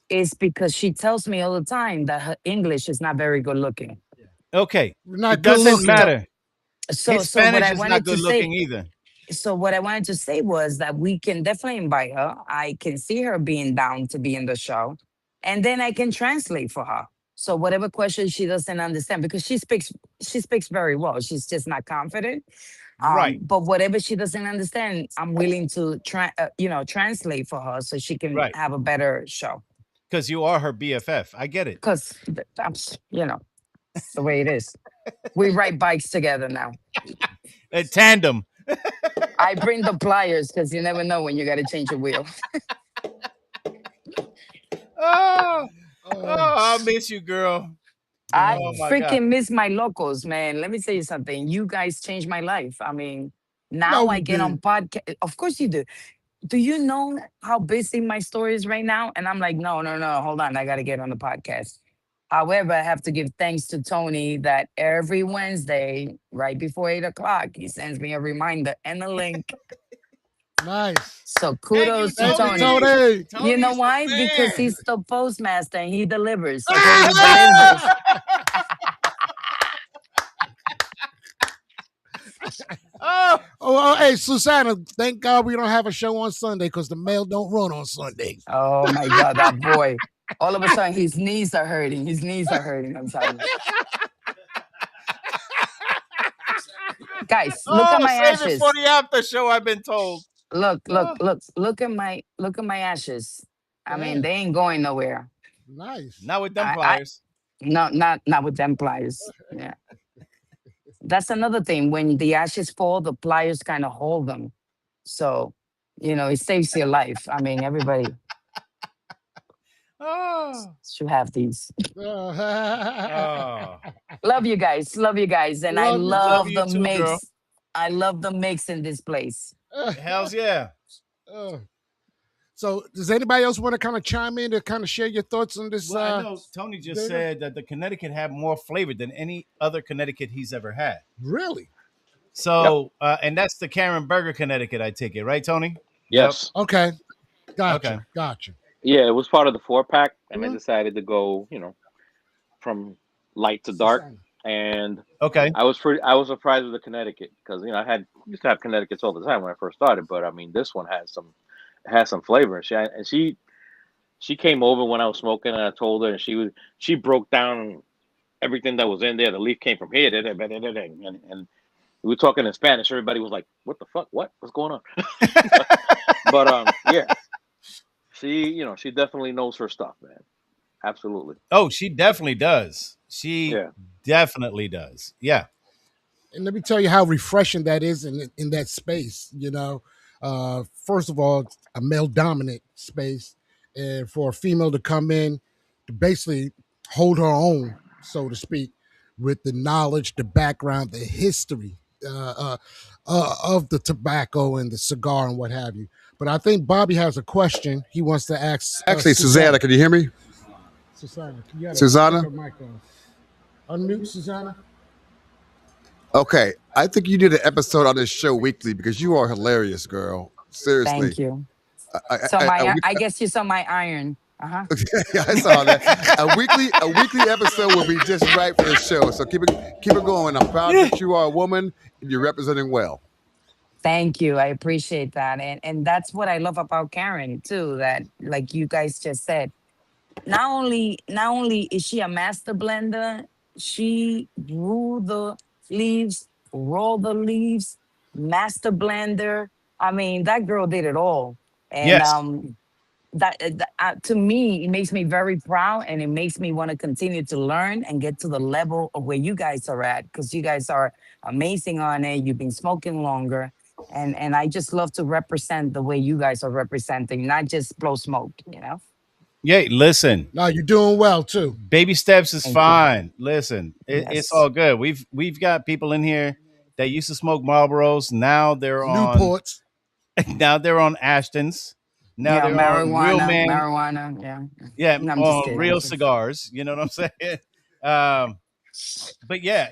is because she tells me all the time that her English is not very good looking.
Okay.
We're not
It
good
doesn't
looking.
So,
matter.
so,
His
so what
Spanish
I
is not
wanted
good
to
looking
say,
either.
so what I wanted to say was that we can definitely invite her. I can see her being down to be in the show, and then I can translate for her. So whatever question she doesn't understand, because she speaks very well. She's just not confident.
Right.
But whatever she doesn't understand, I'm willing to translate for her so she can
Right.
have a better show.
Because you are her BFF. I get it.
Because it's the way it is. We ride bikes together now.
A tandem.
I bring the pliers because you never know when you got to change a wheel.
Oh,
Oh,
I miss you, girl.
I
Oh my God.
freaking miss my locals, man. Let me tell you something. You guys changed my life. I mean,
no,
now I
we
get on
did.
podcast. Of course you do. Do you know how busy my story is right now? And I'm like, no, hold on. I got to get on the podcast. However, I have to give thanks to Tony that every Wednesday, right before 8 o'clock, he sends me a reminder and a link.
Nice.
So
Thank you,
kudos to
Thank you,
Tony.
Tony.
Tony.
You know
Tony's the
why? Because
man.
he's the postmaster and he delivers. Okay, he delivers.
Oh,
Oh, hey, Susanna, thank God we don't have a show on Sunday because the mail don't run on Sundays.
Oh my God, that boy. All of a sudden, his knees are hurting. His knees are hurting. I'm telling you. Guys, look at
oh,
my
save it for
ashes.
the after show, I've been told. Oh,
Look at my ashes. I mean,
Yeah,
they ain't going nowhere.
nice.
not with them
I
pliers.
no, not with them pliers. Yeah. That's another thing. When the ashes fall, the pliers kind of hold them. So, it saves your life. I mean, everybody
Oh,
should have these.
oh.
Love you guys. Love you guys. And I
Love you.
Love
love
you
the
too, girl.
mix. I love the mix in this place.
Hells yeah.
So, does anybody else want to kind of chime in to kind of share your thoughts on this?
Well, I know Tony just
Dana?
said that the Connecticut had more flavor than any other Connecticut he's ever had.
Really?
So, and that's the Karen Berger Connecticut, I take it, right, Tony?
Yes.
Okay. Gotcha.
Okay.
Gotcha.
Yeah, it was part of the 4-pack, and I
Mhm.
decided to go, from light to dark.
Susanna.
And
Okay.
I was surprised with the Connecticut because I used to have Connecticut's all the time when I first started, but I mean this one has some flavor. She came over when I was smoking, and I told her, and she broke down everything that was in there. The leaf came from here, and we were talking in Spanish. Everybody was like, "What the fuck? What's going on?" but yeah, she definitely knows her stuff, man. Absolutely.
Oh, she definitely does. She
Yeah.
definitely does. Yeah.
And let me tell you how refreshing that is in that space. First of all, a male dominant space, and for a female to come in to basically hold her own, so to speak, with the knowledge, the background, the history of the tobacco and the cigar and what have you. But I think Bobby has a question he wants to ask.
Actually, Susanna, can you hear me?
Susanna, you gotta
Susanna?
take her mic off. Unmute, Susanna.
Okay, I think you need an episode on this show weekly because you are hilarious, girl. Seriously.
Thank you.
I,
So
I, I,
I guess you saw my iron. Uh-huh.
yeah, I saw that. A weekly episode will be just right for the show. So keep it going. I'm proud that you are a woman and you're representing well.
Thank you. I appreciate that. And that's what I love about Karen too, that like you guys just said, not only is she a master blender, she grew the leaves, rolled the leaves, master blender. I mean, that girl did it all. And
Yes.
to me, it makes me very proud, and it makes me want to continue to learn and get to the level of where you guys are at, because you guys are amazing on it. You've been smoking longer. And I just love to represent the way you guys are representing, not just blow smoke, you know?
Yeah, listen.
No, you're doing well too.
Baby steps is
Thank you.
fine. Listen, it's
Yes.
all good. We've got people in here that used to smoke Marlboros. Now they're on
Newports.
now they're on Ashtons. Now
Yeah,
they're on real man.
marijuana. Yeah.
Yeah,
No, I'm just
on
kidding.
real cigars. You know what I'm saying? Um, but yeah,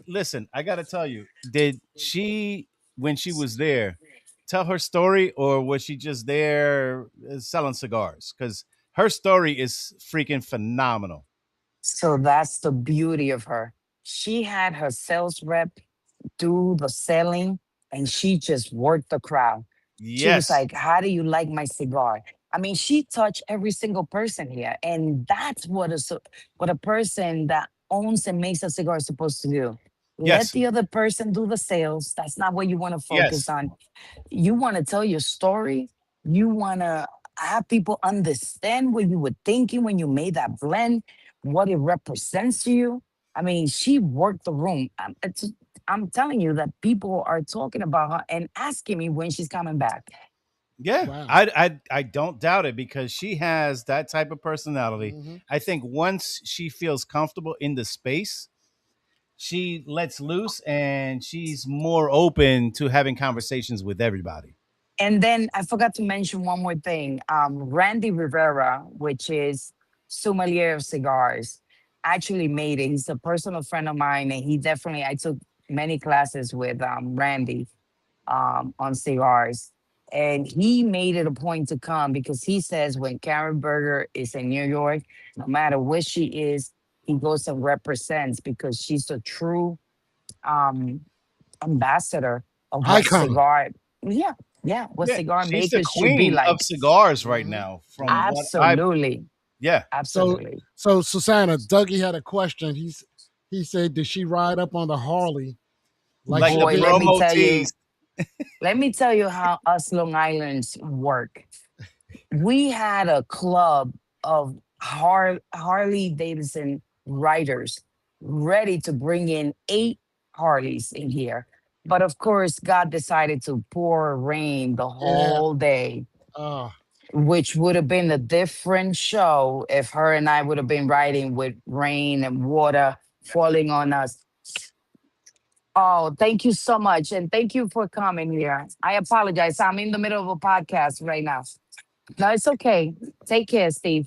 listen, I got to tell you, did she, when she was there, tell her story, or was she just there selling cigars? Because her story is freaking phenomenal.
So that's the beauty of her. She had her sales rep do the selling, and she just worked the crowd. She was
Yes.
like, "How do you like my cigar?" I mean, she touched every single person here, and that's what a person that owns and makes a cigar is supposed to do. Let
Yes.
the other person do the sales. That's not what you want to focus
Yes.
on. You want to tell your story. You want to have people understand what you were thinking when you made that blend, what it represents to you. I mean, she worked the room. I'm telling you that people are talking about her and asking me when she's coming back.
Yeah,
Wow.
I don't doubt it, because she has that type of personality.
Mm-hmm.
I think once she feels comfortable in the space, she lets loose and she's more open to having conversations with everybody.
And then I forgot to mention one more thing. Randy Rivera, which is sommelier of cigars, actually made it. He's a personal friend of mine, and I took many classes with Randy on cigars. And he made it a point to come because he says when Karen Berger is in New York, no matter where she is, he goes and represents, because she's a true um, ambassador of what
Icon.
cigar, yeah, yeah, what
Yeah,
cigar
she's the
makers should be
queen of
like.
cigars right
Mm-hmm.
now, from what I've
Absolutely,
yeah.
So,
absolutely.
so Susanna, Dougie had a question. He said, "Did she ride up on the Harley like
Like
she
the
Boy,
did?"
promo tees.
let me tell you how us Long Islanders work. We had a club of Harley Davidson riders ready to bring in 8 Harleys in here. But of course, God decided to pour rain the
Yeah.
whole day,
Uh,
which would have been a different show if her and I would have been riding with rain and water falling on us. Oh, thank you so much. And thank you for coming here. I apologize. I'm in the middle of a podcast right now. No, it's okay. Take care, Steve.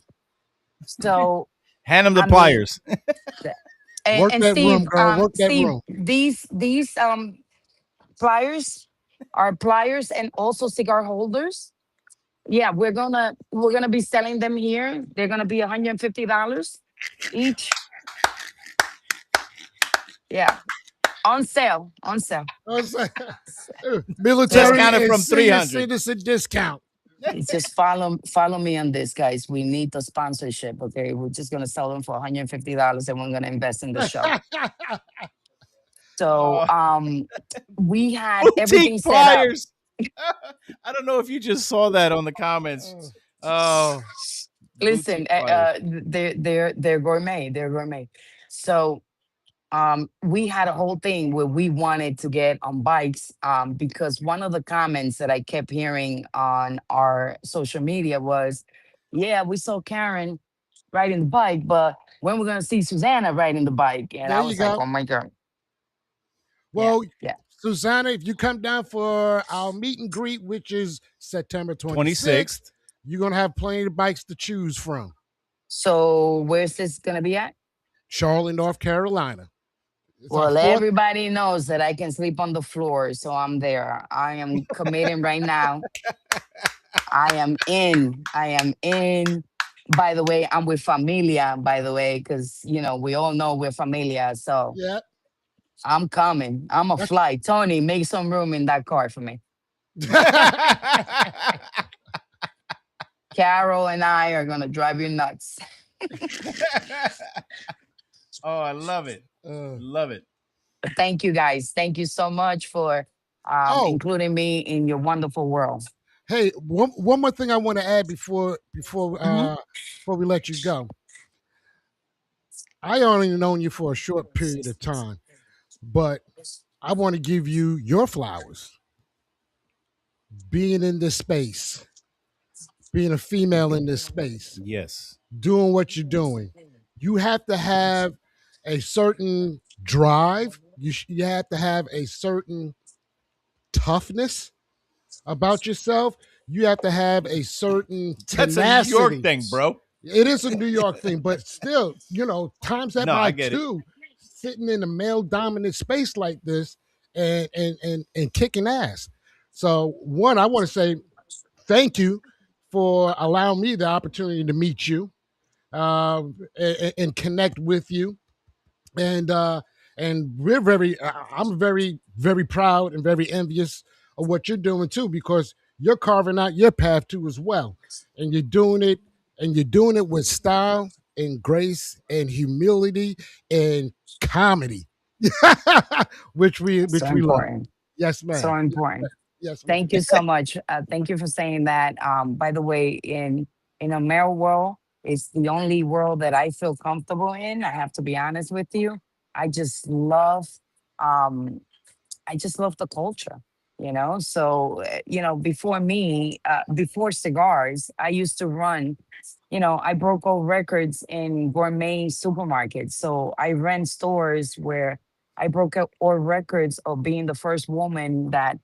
So,
Hand him the
I mean,
pliers.
th-
work
and
that room,
Steve,
girl. Work that
Steve,
room.
these pliers are pliers and also cigar holders. Yeah, we're gonna be selling them here. They're gonna be $150 each. Yeah, on sale, on sale. So
Military
Discounted
and
from
senior
300.
citizen discount.
it's just follow me on this, guys. We need the sponsorship. Okay, we're just gonna sell them for $150, and we're gonna invest in the show. So
Uh,
we had everything
boutique
set up.
pliers. I don't know if you just saw that on the comments. Oh,
Listen,
boutique pliers.
they're gourmet. They're gourmet. So we had a whole thing where we wanted to get on bikes because one of the comments that I kept hearing on our social media was, "Yeah, we saw Karen riding the bike, but when we're gonna see Susanna riding the bike?" And
There
I
you
was like,
go.
"Oh my god, yeah,
Well,
yeah."
Susanna, if you come down for our meet and greet, which is September 26th, you're going to have plenty of bikes to choose from.
So where's this gonna be at?
Charlotte, North Carolina.
Well, everybody knows that I can sleep on the floor, so I'm there. I am committing right now. I am in. I am in. By the way, I'm with familia, by the way, because we all know we're familia. So
yeah,
I'm coming. I'm a fly. Tony, make some room in that car for me. Carol and I are gonna drive you nuts.
Oh, I love it. Love it.
Thank you guys. Thank you so much for including me in your wonderful world.
Hey, one more thing I want to add before we let you go. I only known you for a short period of time, but I want to give you your flowers. Being in this space, being a female in this space,
yes,
doing what you're doing, you have to have a certain drive. You have to have a certain toughness about yourself. You have to have a certain tenacity.
That's a New York thing, bro.
It is a New York thing, but still, times that by
I get
two, sitting in a male dominant space like this and kicking ass. So one, I want to say thank you for allowing me the opportunity to meet you and connect with you. And I'm very, very proud and very envious of what you're doing too, because you're carving out your path too as well. And you're doing it with style and grace and humility and comedy, which we love. Yes, ma'am.
So important.
Yes,
thank you so much. Thank you for saying that. By the way, in a male world, it's the only world that I feel comfortable in. I have to be honest with you. I just love the culture, So, before me, before cigars, I used to run, I broke all records in gourmet supermarkets. So I ran stores where I broke out all records of being the first woman that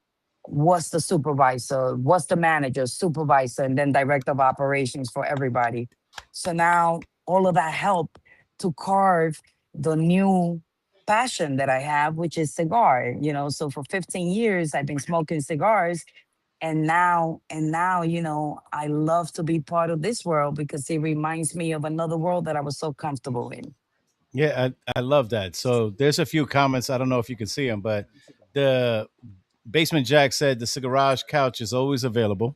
was the supervisor, was the manager, supervisor, and then director of operations for everybody. So now all of that help to carve the new passion that I have, which is cigar. So for 15 years I've been smoking cigars, and now, I love to be part of this world because it reminds me of another world that I was so comfortable in.
Yeah, I love that. So there's a few comments. I don't know if you can see them, but the Basement Jack said the Cigarage couch is always available.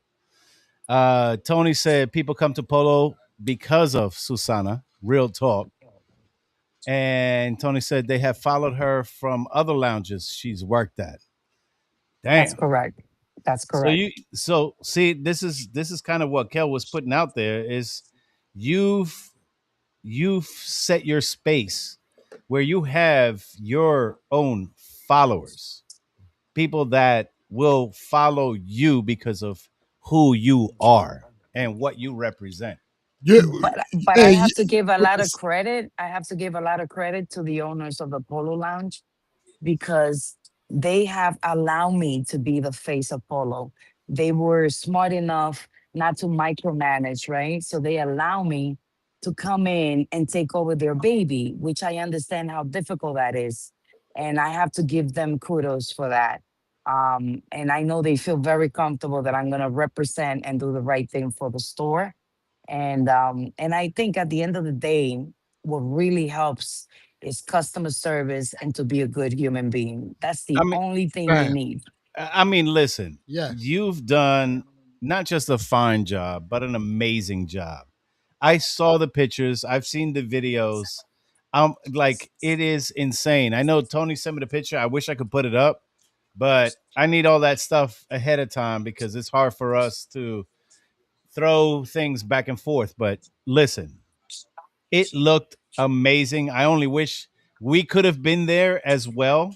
Tony said people come to Polo because of Susana. Real talk. And Tony said they have followed her from other lounges she's worked at. Damn.
That's correct. That's correct.
So see, this is kind of what Kel was putting out there is you've set your space where you have your own followers, people that will follow you because of who you are and what you represent.
Yeah,
but I have to give a lot of credit. I have to give a lot of credit to the owners of the Polo Lounge because they have allowed me to be the face of Polo. They were smart enough not to micromanage, right? So they allow me to come in and take over their baby, which I understand how difficult that is. And I have to give them kudos for that. And I know they feel very comfortable that I'm going to represent and do the right thing for the store. And I think at the end of the day, what really helps is customer service and to be a good human being. That's the only thing you need.
I mean, listen,
yes.
You've done not just a fine job, but an amazing job. I saw the pictures. I've seen the videos. Like it is insane. I know Tony sent me the picture. I wish I could put it up, but I need all that stuff ahead of time because it's hard for us to throw things back and forth. But listen, it looked amazing. I only wish we could have been there as well.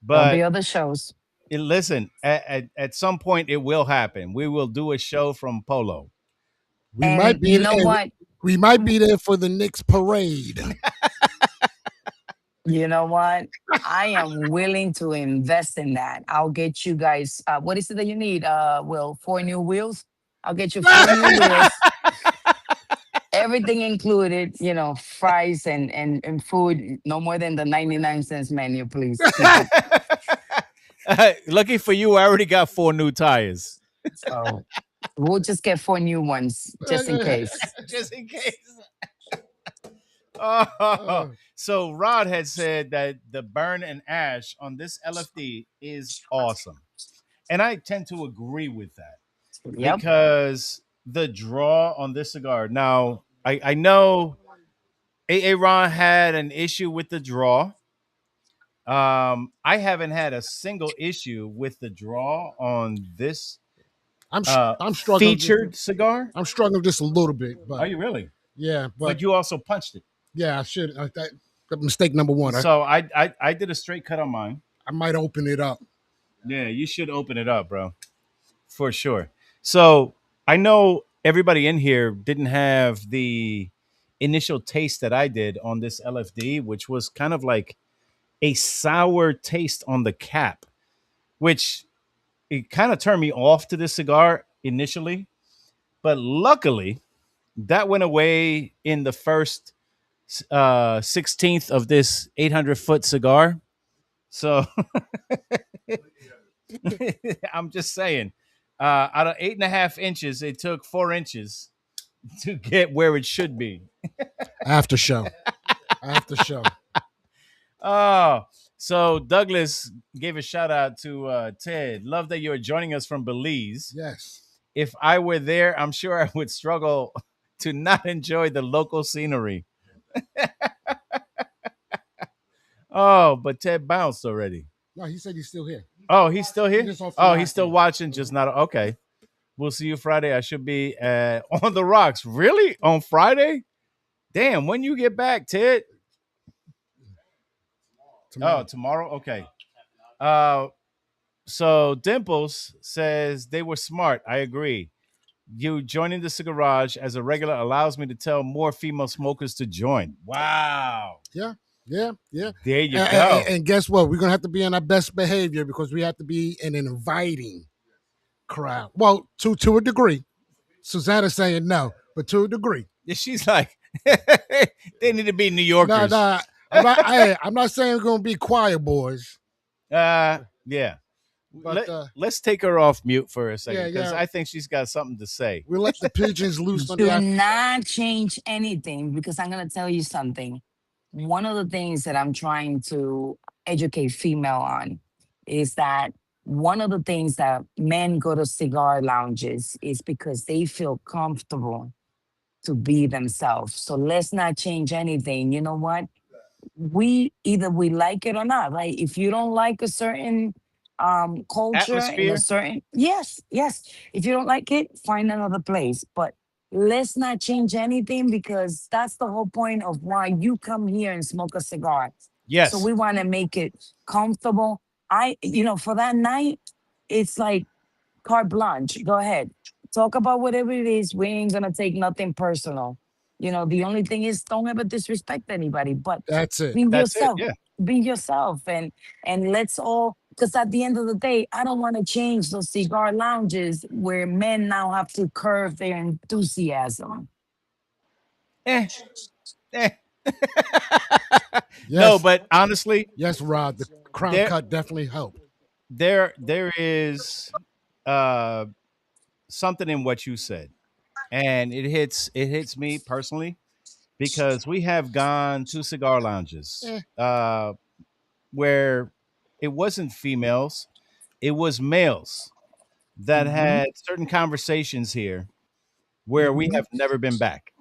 There'll be
But
other shows.
listen, at some point it will happen. We will do a show from Polo.
We might be.
You know what?
We might be there for the Knicks parade.
You know what? I am willing to invest in that. I'll get you guys. What is it that you need? Will 4 new wheels? I'll get you 4 new wheels, everything included. Fries and food. No more than the 99 cents menu, please. Keep it.
Lucky for you, I already got 4 new tires.
So we'll just get 4 new ones just in case.
Just in case. Oh, so Rod had said that the burn and ash on this LFD is awesome. And I tend to agree with that
Yep.
because the draw on this cigar. Now, I know AA Ron had an issue with the draw. I haven't had a single issue with the draw on this
I'm struggling.
featured cigar.
I'm struggling just a little bit, but
Are you really?
yeah,
But you also punched it.
yeah, I should. That mistake number one.
So I did a straight cut on mine.
I might open it up.
Yeah, you should open it up, bro, for sure. So I know everybody in here didn't have the initial taste that I did on this LFD, which was kind of like a sour taste on the cap, which it kind of turned me off to this cigar initially. But luckily, that went away in the first 16th of this 800-foot cigar. So I'm just saying, out of 8.5 inches, it took 4 inches to get where it should be.
After show. After show.
Oh, so Douglas gave a shout out to Ted. Love that you're joining us from Belize.
Yes.
If I were there, I'm sure I would struggle to not enjoy the local scenery. Oh, but Ted bounced already.
No, he said he's still here.
Oh, he's still here?
He's
Oh, he's still watching, just not okay. We'll see you Friday. I should be on the rocks. Really? On Friday? Damn, when you get back, Ted?
Tomorrow.
Oh, tomorrow? Okay. So Dimples says they were smart. I agree. You joining the Cigarage as a regular allows me to tell more female smokers to join. Wow.
Yeah. Yeah, yeah.
There you go.
And guess what? We're gonna have to be on our best behavior because we have to be an inviting crowd. Well, to a degree. Susanna's saying no, but to a degree.
Yeah, she's like, they need to be New Yorkers.
No, I'm not saying we're gonna be choir boys.
Yeah.
But
Let's take her off mute for a second because
yeah.
I think she's got something to say.
We'll let the pigeons loose on
Do
the
not change anything because I'm going to tell you something. One of the things that I'm trying to educate female on is that one of the things that men go to cigar lounges is because they feel comfortable to be themselves. So let's not change anything. You know what? Either we like it or not, right? If you don't like a certain culture in a
Atmosphere.
certain yes, if you don't like it, find another place, but let's not change anything because that's the whole point of why you come here and smoke a cigar.
Yes.
So we want to make it comfortable. For that night, it's like carte blanche. Go ahead, talk about whatever it is. We ain't gonna take nothing personal. The only thing is don't ever disrespect anybody, but
that's it.
be
That's it,
yourself.
yeah.
Be yourself, and let's all. Because at the end of the day, I don't want to change those cigar lounges where men now have to curb their enthusiasm.
Yes.
Yes.
No, but honestly,
yes, Rod, the crown cut definitely helped.
There is something in what you said, and it hits me personally because we have gone to cigar lounges where it wasn't females, it was males that had certain conversations here where we have never been back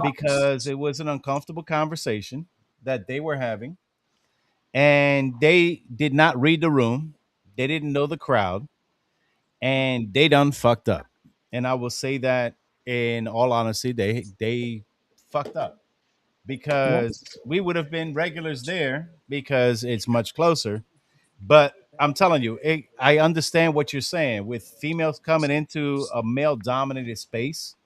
because it was an uncomfortable conversation that they were having and they did not read the room. They didn't know the crowd and they done fucked up. And I will say that in all honesty, they fucked up because we would have been regulars there because it's much closer. But I'm telling you, I understand what you're saying with females coming into a male dominated space.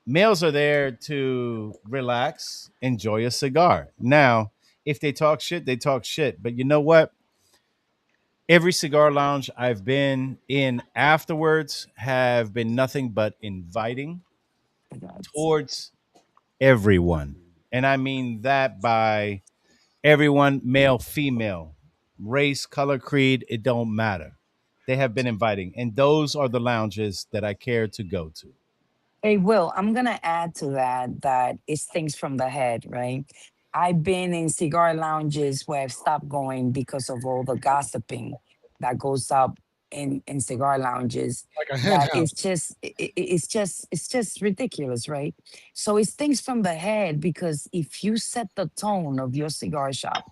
Males are there to relax, enjoy a cigar. Now, if they talk shit, they talk shit. But you know what? Every cigar lounge I've been in afterwards have been nothing but inviting towards everyone. And I mean that by everyone, male, female, race, color, creed, it don't matter. They have been inviting. And those are the lounges that I care to go to.
Hey, Will, I'm gonna add to that that it's things from the head, right? I've been in cigar lounges where I've stopped going because of all the gossiping that goes up in cigar lounges.
Like a hen
That
house.
it's just ridiculous, right? So it's things from the head because if you set the tone of your cigar shop,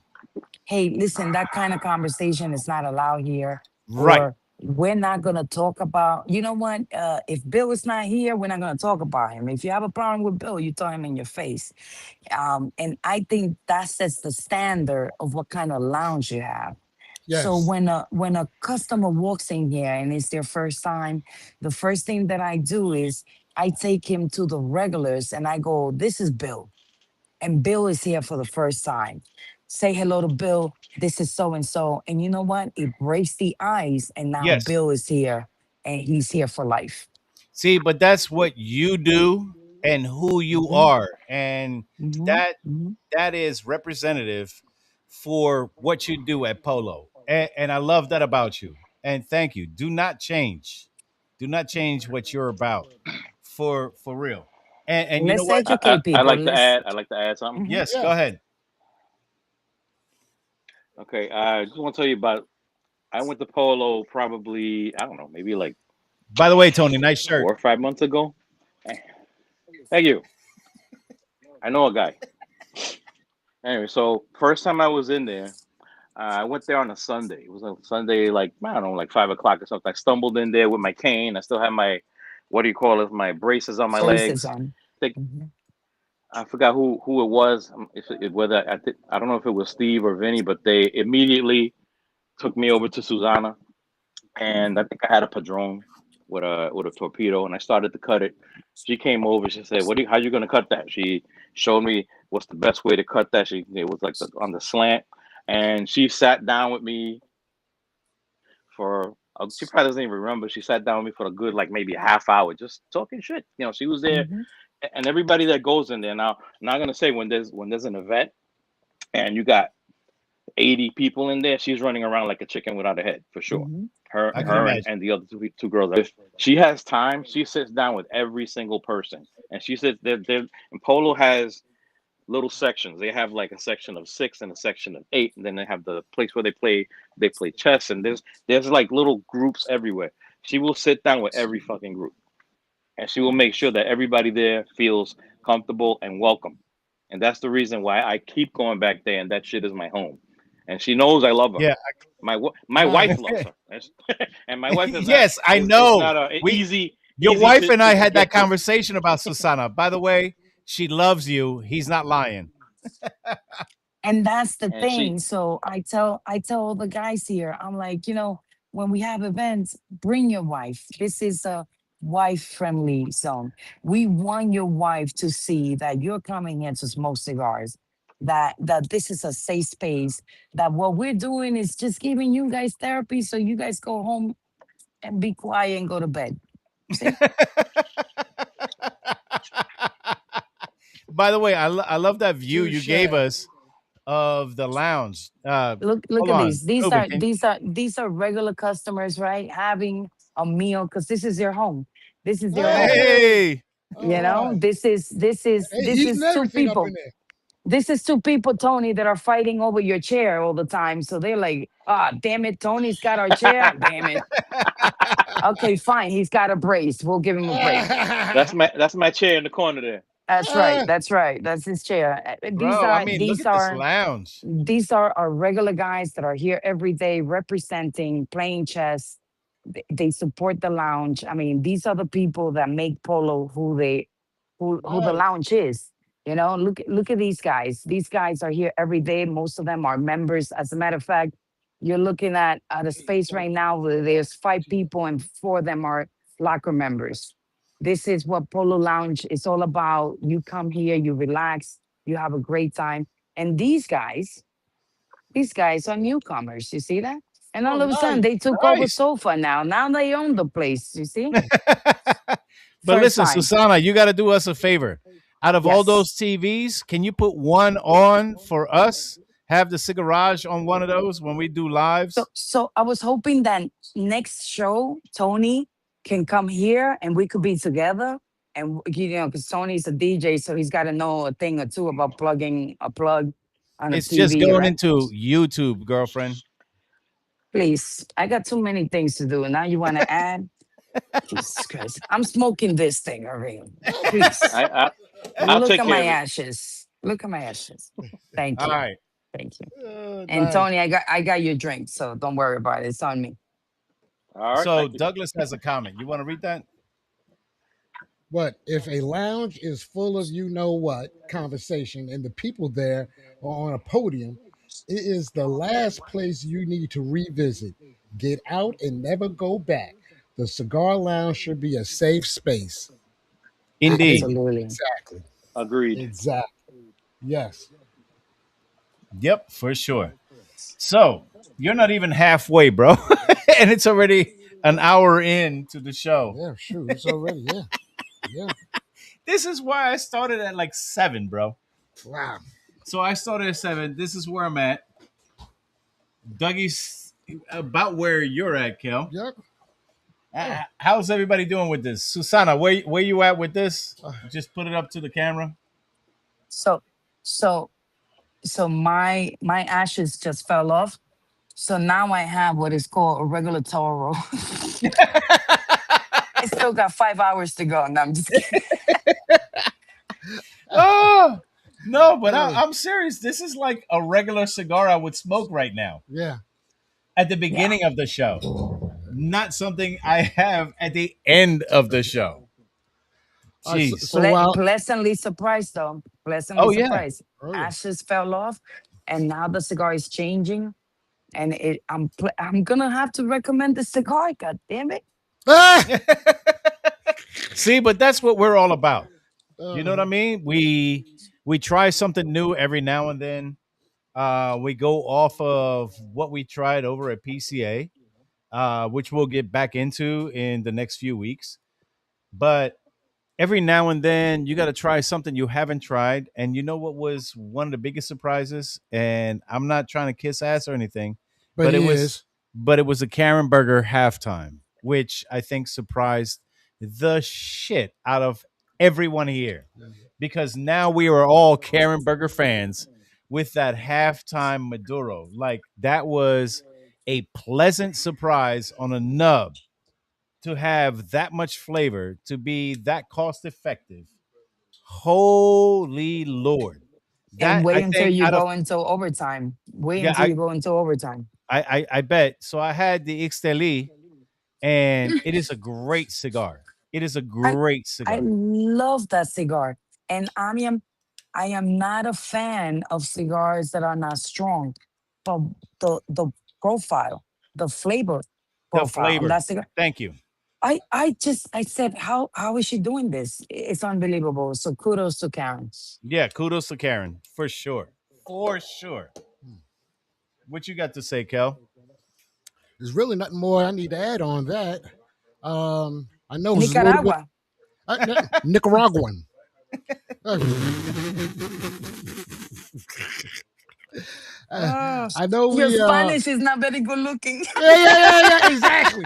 hey, listen, that kind of conversation is not allowed here,
Right.
or we're not going to talk about, you know what? If Bill is not here, we're not going to talk about him. If you have a problem with Bill, you tell him in your face. And I think that sets the standard of what kind of lounge you have. So
Yes.
when a customer walks in here and it's their first time, the first thing that I do is I take him to the regulars and I go, "This is Bill, and Bill is here for the first time. Say hello to Bill. This is so and so." And you know what? It breaks the ice, and now
Yes.
Bill is here, and he's here for life.
See, but that's what you do and who you
Hmm.
are. And
Hmm.
that
Hmm.
that is representative for what you do at Polo. And I love that about you. And thank you. Do not change. Do not change what you're about for real. And you know
Let's
what?
educate
I
people.
like to
Let's.
add. I like to add something.
Mhm.
Yes, go
Yeah.
ahead.
Okay, I just want to tell you about. I went to Polo probably I don't know, maybe like
By the way, Tony, nice shirt.
4 or 5 months ago. Thank you. I know a guy. Anyway, so first time I was in there, I went there on a Sunday. It was a Sunday, like I don't know, like 5 o'clock or something. I stumbled in there with my cane. I still have my, what do you call it? My braces on my
Braces
legs.
on.
Think
Mhm.
I forgot who it was. Whether I don't know if it was Steve or Vinny, but they immediately took me over to Susanna, and I think I had a Padron with a torpedo, and I started to cut it. She came over. She said, how you gonna cut that?" She showed me what's the best way to cut that. It was like on the slant, and she sat down with me for. She probably doesn't even remember. She sat down with me for a good like maybe a half hour, just talking shit. She was there,
Mhm.
and everybody that goes in there now. I'm not gonna say when there's an event and you got 80 people in there, she's running around like a chicken without a head for sure.
Mhm.
Her,
I can
her,
Mhm.
and,
imagine.
and the other two girls. If she has time, she sits down with every single person, and she sits there. And Polo has little sections. They have like a section of 6 and a section of 8, and then they have the place where they play chess, and there's like little groups everywhere. She will sit down with every fucking group, and she will make sure that everybody there feels comfortable and welcome. And that's the reason why I keep going back there, and that shit is my home. And she knows I love her.
Yeah.
My wife loves her, and my wife is not
Yes, I
is
know.
not
We
easy
Your
easy
wife and I
to
had that
get to.
conversation about Susana. By the way, she loves you. He's not lying.
And that's the
And she
thing. So I tell all the guys here, I'm like, when we have events, bring your wife. This is a wife friendly zone. We want your wife to see that you're coming here to smoke cigars, that this is a safe space, that what we're doing is just giving you guys therapy so you guys go home and be quiet and go to bed. See?
By the way, I love that view you
Touche.
gave us of the lounge.
Look
Hold
at
on,
these. These
Ruben,
are these are these are regular customers, right? Having a meal because this is their home. This is their home.
Hey.
Hey,
All right. They
This
eating
is two
everything up in
people.
there.
This is two people, Tony, that are fighting over your chair all the time. So they're like, "Ah, damn it, Tony's got our chair. Damn it. Okay, fine. He's got a brace. We'll give him a break."
that's my chair in the corner there.
That's right. That's right. That's his chair. These
bro. I
are
mean, look
these
at this
are
lounge.
these are our regular guys that are here every day representing, playing chess. They support the lounge. I mean, these are the people that make Polo who the
Right.
lounge is. Look at these guys. These guys are here every day. Most of them are members. As a matter of fact, you're looking at a space right now where there's 5 people and 4 of them are locker members. This is what Polo Lounge is all about. You come here, you relax, you have a great time. And these guys are newcomers. You see that? And all
Oh,
of a sudden,
nice,
they took over
nice.
Sofa now. Now they own the place. You see?
But
First
listen,
time.
Susana, you got to do us a favor. Out of all those
Yes.
TVs, can you put one on for us? Have the Cigarage on one of those when we do
So,
lives.
so I was hoping that next show, Tony can come here and we could be together. And because Tony's a DJ, so he's got to know a thing or two about plugging a plug on a
It's just
TV,
going
right?
into YouTube, girlfriend.
Please, I got too many things to do. And now you want to add? Jesus Christ. I'm smoking this thing already. Please.
I'll
Look
take
at
care
my
of it.
ashes. Look at my ashes. Thank
All
you.
right.
Thank you. And
Nice.
Tony, I got your drink, so don't worry about it. It's on me.
All right,
So
thank you.
Douglas has a comment. You want to read that?
But if a lounge is full of you know what conversation and the people there are on a podium, it is the last place you need to revisit. Get out and never go back. The cigar lounge should be a safe space.
Indeed.
Absolutely.
Exactly.
Agreed.
Exactly. Yes.
Yep, for sure. So you're not even halfway, bro. And it's already an hour into the show.
Yeah, sure. It's already, yeah. Yeah.
This is why I started at like 7, bro.
Wow.
So I started at 7. This is where I'm at. Dougie's about where you're at, Kel.
Yep.
How's everybody doing with this? Susana, where you at with this? Just put it up to the camera.
So, so, so my ashes just fell off. So now I have what is called a regular Toro. I still got 5 hours to go. No, I'm just kidding.
Oh no, but I'm serious. This is like a regular cigar I would smoke right now.
Yeah.
At the
Yeah.
beginning of the show, not something I have at the end of the show. Jeez.
So while
Pleasantly surprised, though. Pleasantly
Oh yeah.
surprised. Ashes fell off, and now the cigar is changing. And I'm gonna have to recommend the cigar. God damn it!
See, but that's what we're all about. You know what I mean? We try something new every now and then. We go off of what we tried over at PCA, which we'll get back into in the next few weeks. But every now and then, you got to try something you haven't tried. And you know what was one of the biggest surprises? And I'm not trying to kiss ass or anything,
But
it
he
was
is.
but it was a Karen Burger halftime, which I think surprised the shit out of everyone here, because now we are all Karen Burger fans with that halftime Maduro. Like that was a pleasant surprise on a nub to have that much flavor, to be that cost effective. Holy Lord.
And
That I
wait until
think
you
out of
go into overtime. Wait
yeah,
until you go into overtime.
I bet. So I had the Ixteli, and it is a great cigar. It is a
I
great
I
cigar.
love that cigar, and I am not a fan of cigars that are not strong, but the profile, the flavor
The
profile on
flavor.
that cigar.
Thank you.
I said, how is she doing this? It's unbelievable. So kudos to Karen.
Yeah, kudos to Karen for sure. For sure. What you got to say, Kel?
There's really nothing more I need to add on that. I know it's a little bit
Nicaragua.
Nicaraguan. I know
Your
we
Spanish is not very good looking.
yeah, exactly.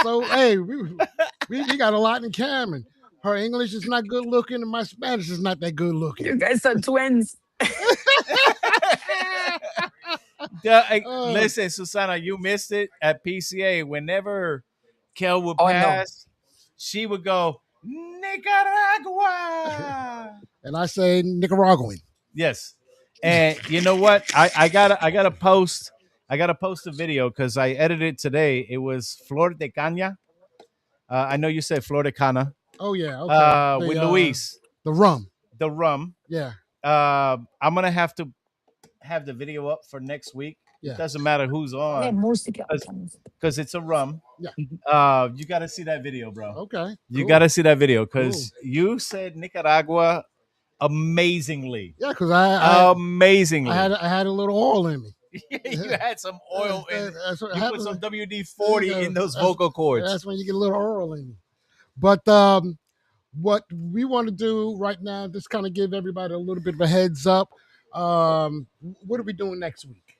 So hey, we got a lot in common. Her English is not good looking, and my Spanish is not that good looking.
You guys are twins.
Listen, Susana, you missed it at PCA. Whenever Kel would
Oh no.
pass, she would go, Nicaragua.
And I say Nicaraguan.
Yes. And you know what? I gotta post a video because I edited it today. It was Flor de Caña. I know you said Flor de Cana.
Oh yeah, okay.
With Luis.
The rum.
The rum.
Yeah.
I'm gonna have to have the video up for next week.
Yeah.
It doesn't matter who's on
música.
because it's a rum.
Yeah.
You got to see that video, bro.
Okay.
You
cool.
got to see that video because you said Nicaragua amazingly.
Yeah, because I
amazingly.
I had a little oil in me.
You had some oil in.
That's what
You
happens.
put some WD-40 in those vocal cords.
That's when you get a little oil in you. But what we want to do right now, just kind of give everybody a little bit of a heads up. What are we doing next week?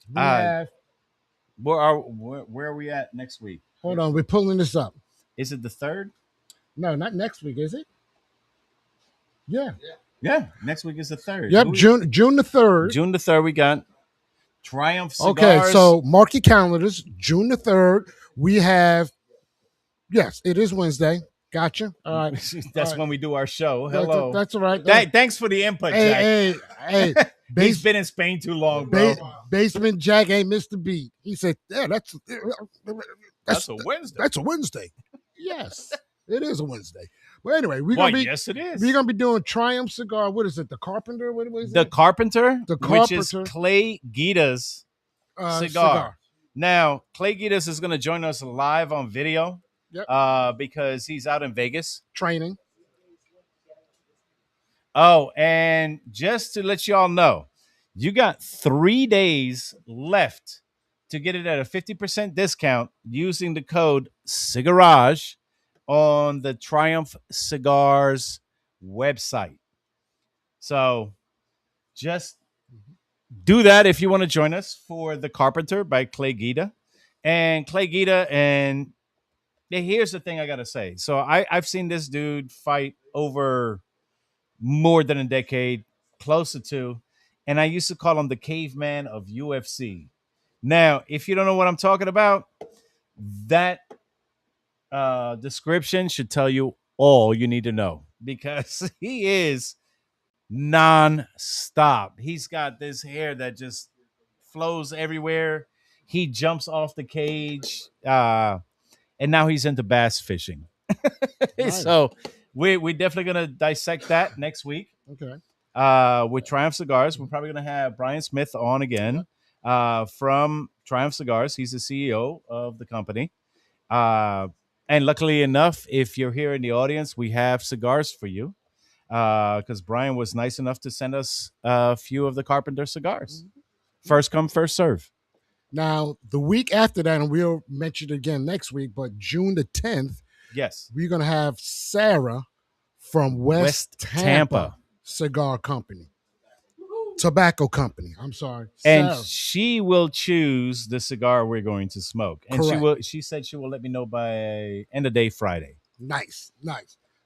We have.
Where are we at next week?
Hold on, we're pulling this up.
Is it the 3rd?
No, not next week, is it? Yeah.
Yeah, next week is the 3rd.
Yep, June the 3rd.
June the 3rd, we got Triumph Cigars.
Okay, so mark your calendars. June the 3rd, we have. Yes, it is Wednesday. Gotcha. All right.
That's when we do our show. Hello.
That's all right.
Thanks for the input, Jack.
Hey.
He's been in Spain too long, bro.
Basement Jack ain't missed a beat. He said, "Yeah, that's
a Wednesday.
That's a Wednesday." Yes, it is a Wednesday. But anyway, we're gonna be.
Yes, it is.
We're gonna be doing Triumph Cigar. What is it? The Carpenter. What is it?
The Carpenter.
The Carpenter,
which is Clay Guida's cigar. Now, Clay Guidas is going to join us live on video. Yep. Because he's out in Vegas
training.
Oh, and just to let y'all know, you got 3 days left to get it at a 50% discount using the code Cigarage on the Triumph Cigars website. So just do that if you want to join us for The Carpenter by Clay Guida. And Clay Guida, and here's the thing I got to say. So I've seen this dude fight over more than a decade, close to 2. And I used to call him the caveman of UFC. Now, if you don't know what I'm talking about, that description should tell you all you need to know because he is non-stop. He's got this hair that just flows everywhere. He jumps off the cage. And now he's into bass fishing. Nice. So we're definitely going to dissect that next week.
Okay.
With Triumph Cigars. We're probably going to have Brian Smith on again from Triumph Cigars. He's the CEO of the company. And luckily enough, if you're here in the audience, we have cigars for you because Brian was nice enough to send us a few of the Carpenter cigars. First come, first serve.
Now, the week after that, and we'll mention it again next week, but June the 10th,
yes,
we're going to have Sarah from West Tampa Cigar Company. Tobacco Company. I'm sorry.
And
Sarah.
She will choose the cigar we're going to smoke. And
Correct.
she said she will let me know by end of day Friday.
Nice.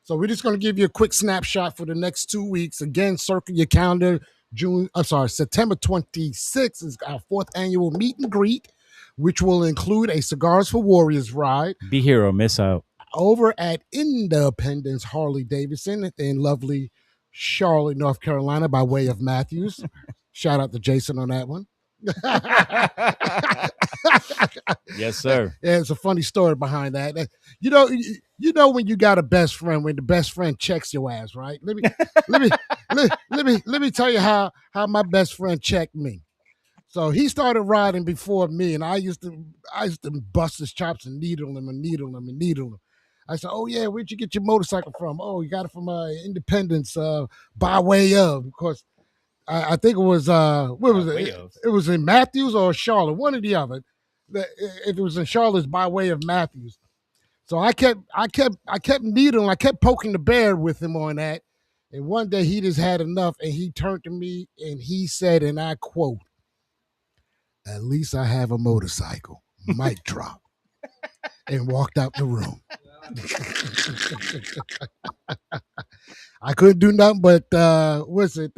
So we're just going to give you a quick snapshot for the next 2 weeks. Again, circle your calendar. September 26th is our 4th annual meet and greet, which will include a Cigars for Warriors ride.
Be here or miss out.
Over at Independence Harley Davidson in lovely Charlotte, North Carolina, by way of Matthews. Shout out to Jason on that one.
Yes, sir.
Yeah, it's a funny story behind that. You know when you got a best friend, when the best friend checks your ass, right? Let me tell you how my best friend checked me. So he started riding before me, and I used to bust his chops and needle him. I said, "Oh yeah, where'd you get your motorcycle from?" "Oh, you got it from Independence, by way of." Of course, I think it was where was it? It was in Matthews or Charlotte, one or the other. If it was in Charlotte, it's by way of Matthews. So I kept needling, I kept poking the bear with him on that. And one day he just had enough, and he turned to me and he said, and I quote, "At least I have a motorcycle." Mic drop. And walked out the room. I couldn't do nothing but what's it?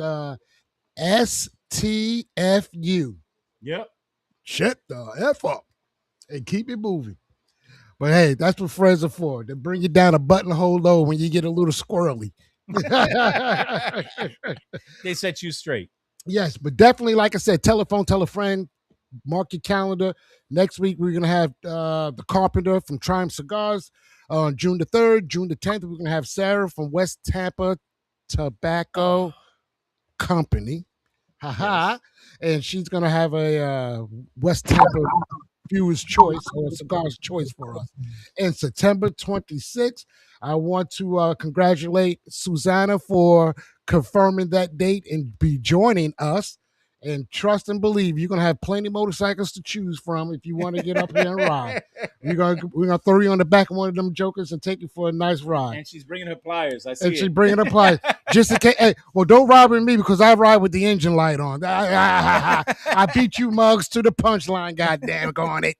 STFU.
Yep.
Shut the F up and keep it moving. But hey, that's what friends are for. They bring you down a buttonhole low when you get a little squirrely.
They set you straight.
Yes, but definitely, like I said, tell a friend, mark your calendar. Next week, we're going to have the Carpenter from Triumph Cigars on June the 3rd. June the 10th, we're going to have Sarah from West Tampa Tobacco Company. haha, and she's gonna have a West Tampa Viewer's Choice or Cigar's Choice for us. And September 26th, I want to congratulate Susanna for confirming that date and be joining us. And trust and believe, you're gonna have plenty of motorcycles to choose from if you want to get up here and ride. We're gonna throw you on the back of one of them jokers and take you for a nice ride.
And she's bringing her pliers. I see
And she's
it.
bringing her pliers just in case. Hey, well, don't ride with me because I ride with the engine light on. I beat you mugs to the punchline. Goddamn, on it.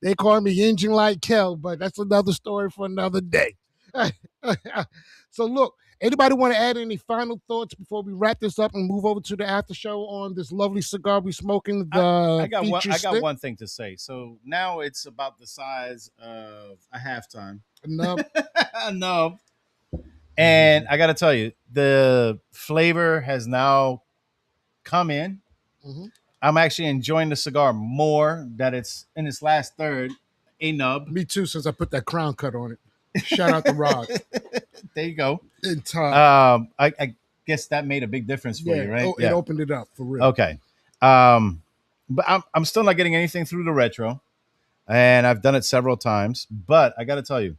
They call me Engine Light Kel, but that's another story for another day. So look, anybody want to add any final thoughts before we wrap this up and move over to the after show on this lovely cigar we smoking?
I got one thing to say. So now it's about the size of a halftime.
A
nub. And I got to tell you, the flavor has now come in.
Mm-hmm.
I'm actually enjoying the cigar more that it's in its last third, a nub.
Me too, since I put that crown cut on it. Shout out to Rod.
There you go.
In time.
I guess that made a big difference for you, right?
It opened it up for real.
Okay. But I'm still not getting anything through the retro, and I've done it several times. But I got to tell you,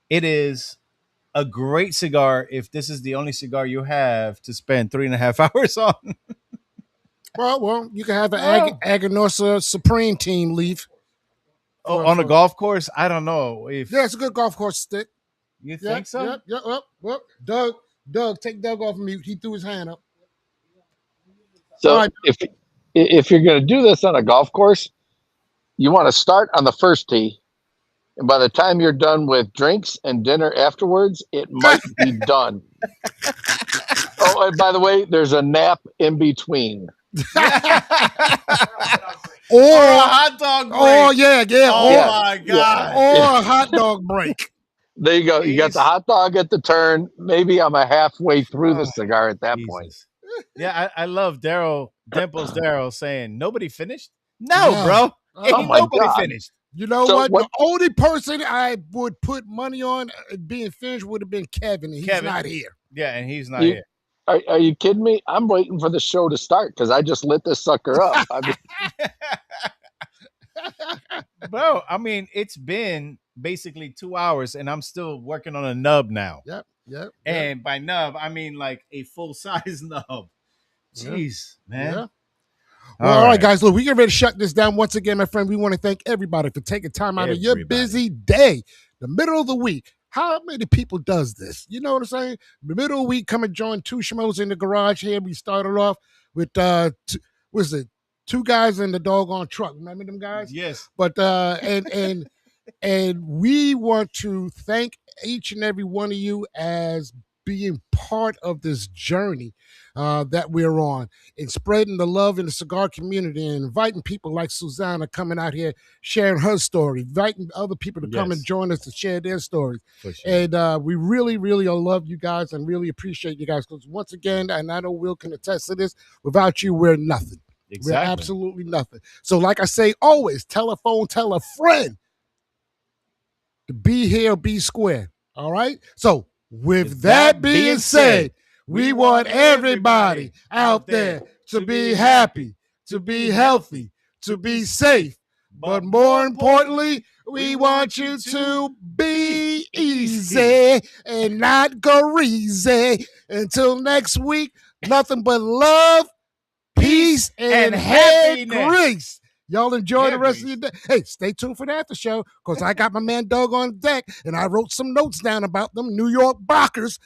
it is a great cigar if this is the only cigar you have to spend 3.5 hours on.
Well, you can have an Aganorsa Supreme Team leaf.
On a golf course? I don't know.
Yeah, it's a good golf course stick.
You think so?
Yep. Doug, take Doug off mute. He threw his hand up.
So if you're going to do this on a golf course, you want to start on the first tee. And by the time you're done with drinks and dinner afterwards, it might be done. Oh, and by the way, there's a nap in between.
Or a hot dog break.
Oh, yeah.
Oh, my God.
Or a hot dog break.
There you go. You got the hot dog at the turn. Maybe I'm a halfway through the cigar at that point.
Yeah, I love Dimples Daryl saying, nobody finished? No, bro. Ain't nobody finished.
You know what? The only person I would put money on being finished would have been Kevin, and he's not here.
Yeah, and he's not here.
Are you kidding me? I'm waiting for the show to start because I just lit this sucker up.
Bro, I mean, it's been basically 2 hours, and I'm still working on a nub now.
Yep.
And by nub, I mean like a full-size nub. Jeez, man.
Yeah. Well, all right, guys, look, we get ready to shut this down. Once again, my friend, we want to thank everybody for taking time out of your busy day, the middle of the week. How many people does this? You know what I'm saying? The middle of the week, come and join Two Schmoes in the Garage here. We started off with, two guys in the doggone truck. Remember them guys?
Yes.
But, and we want to thank each and every one of you as being part of this journey that we're on and spreading the love in the cigar community and inviting people like Susanna coming out here, sharing her story, inviting other people to come and join us to share their stories.
For sure.
And we really, really love you guys and really appreciate you guys because once again, and I know Will can attest to this, without you, we're nothing.
Exactly.
We're absolutely nothing. So like I say, always tell a friend to be here or be square. All right? So with that being said, we want everybody out there to be happy, to be healthy, to be safe. But more importantly, we want you to be easy and not greasy. Until next week, nothing but love, peace, and hair grease. Y'all enjoy the rest of your day. Hey, stay tuned for the after show because I got my man Doug on deck and I wrote some notes down about them New York Bockers.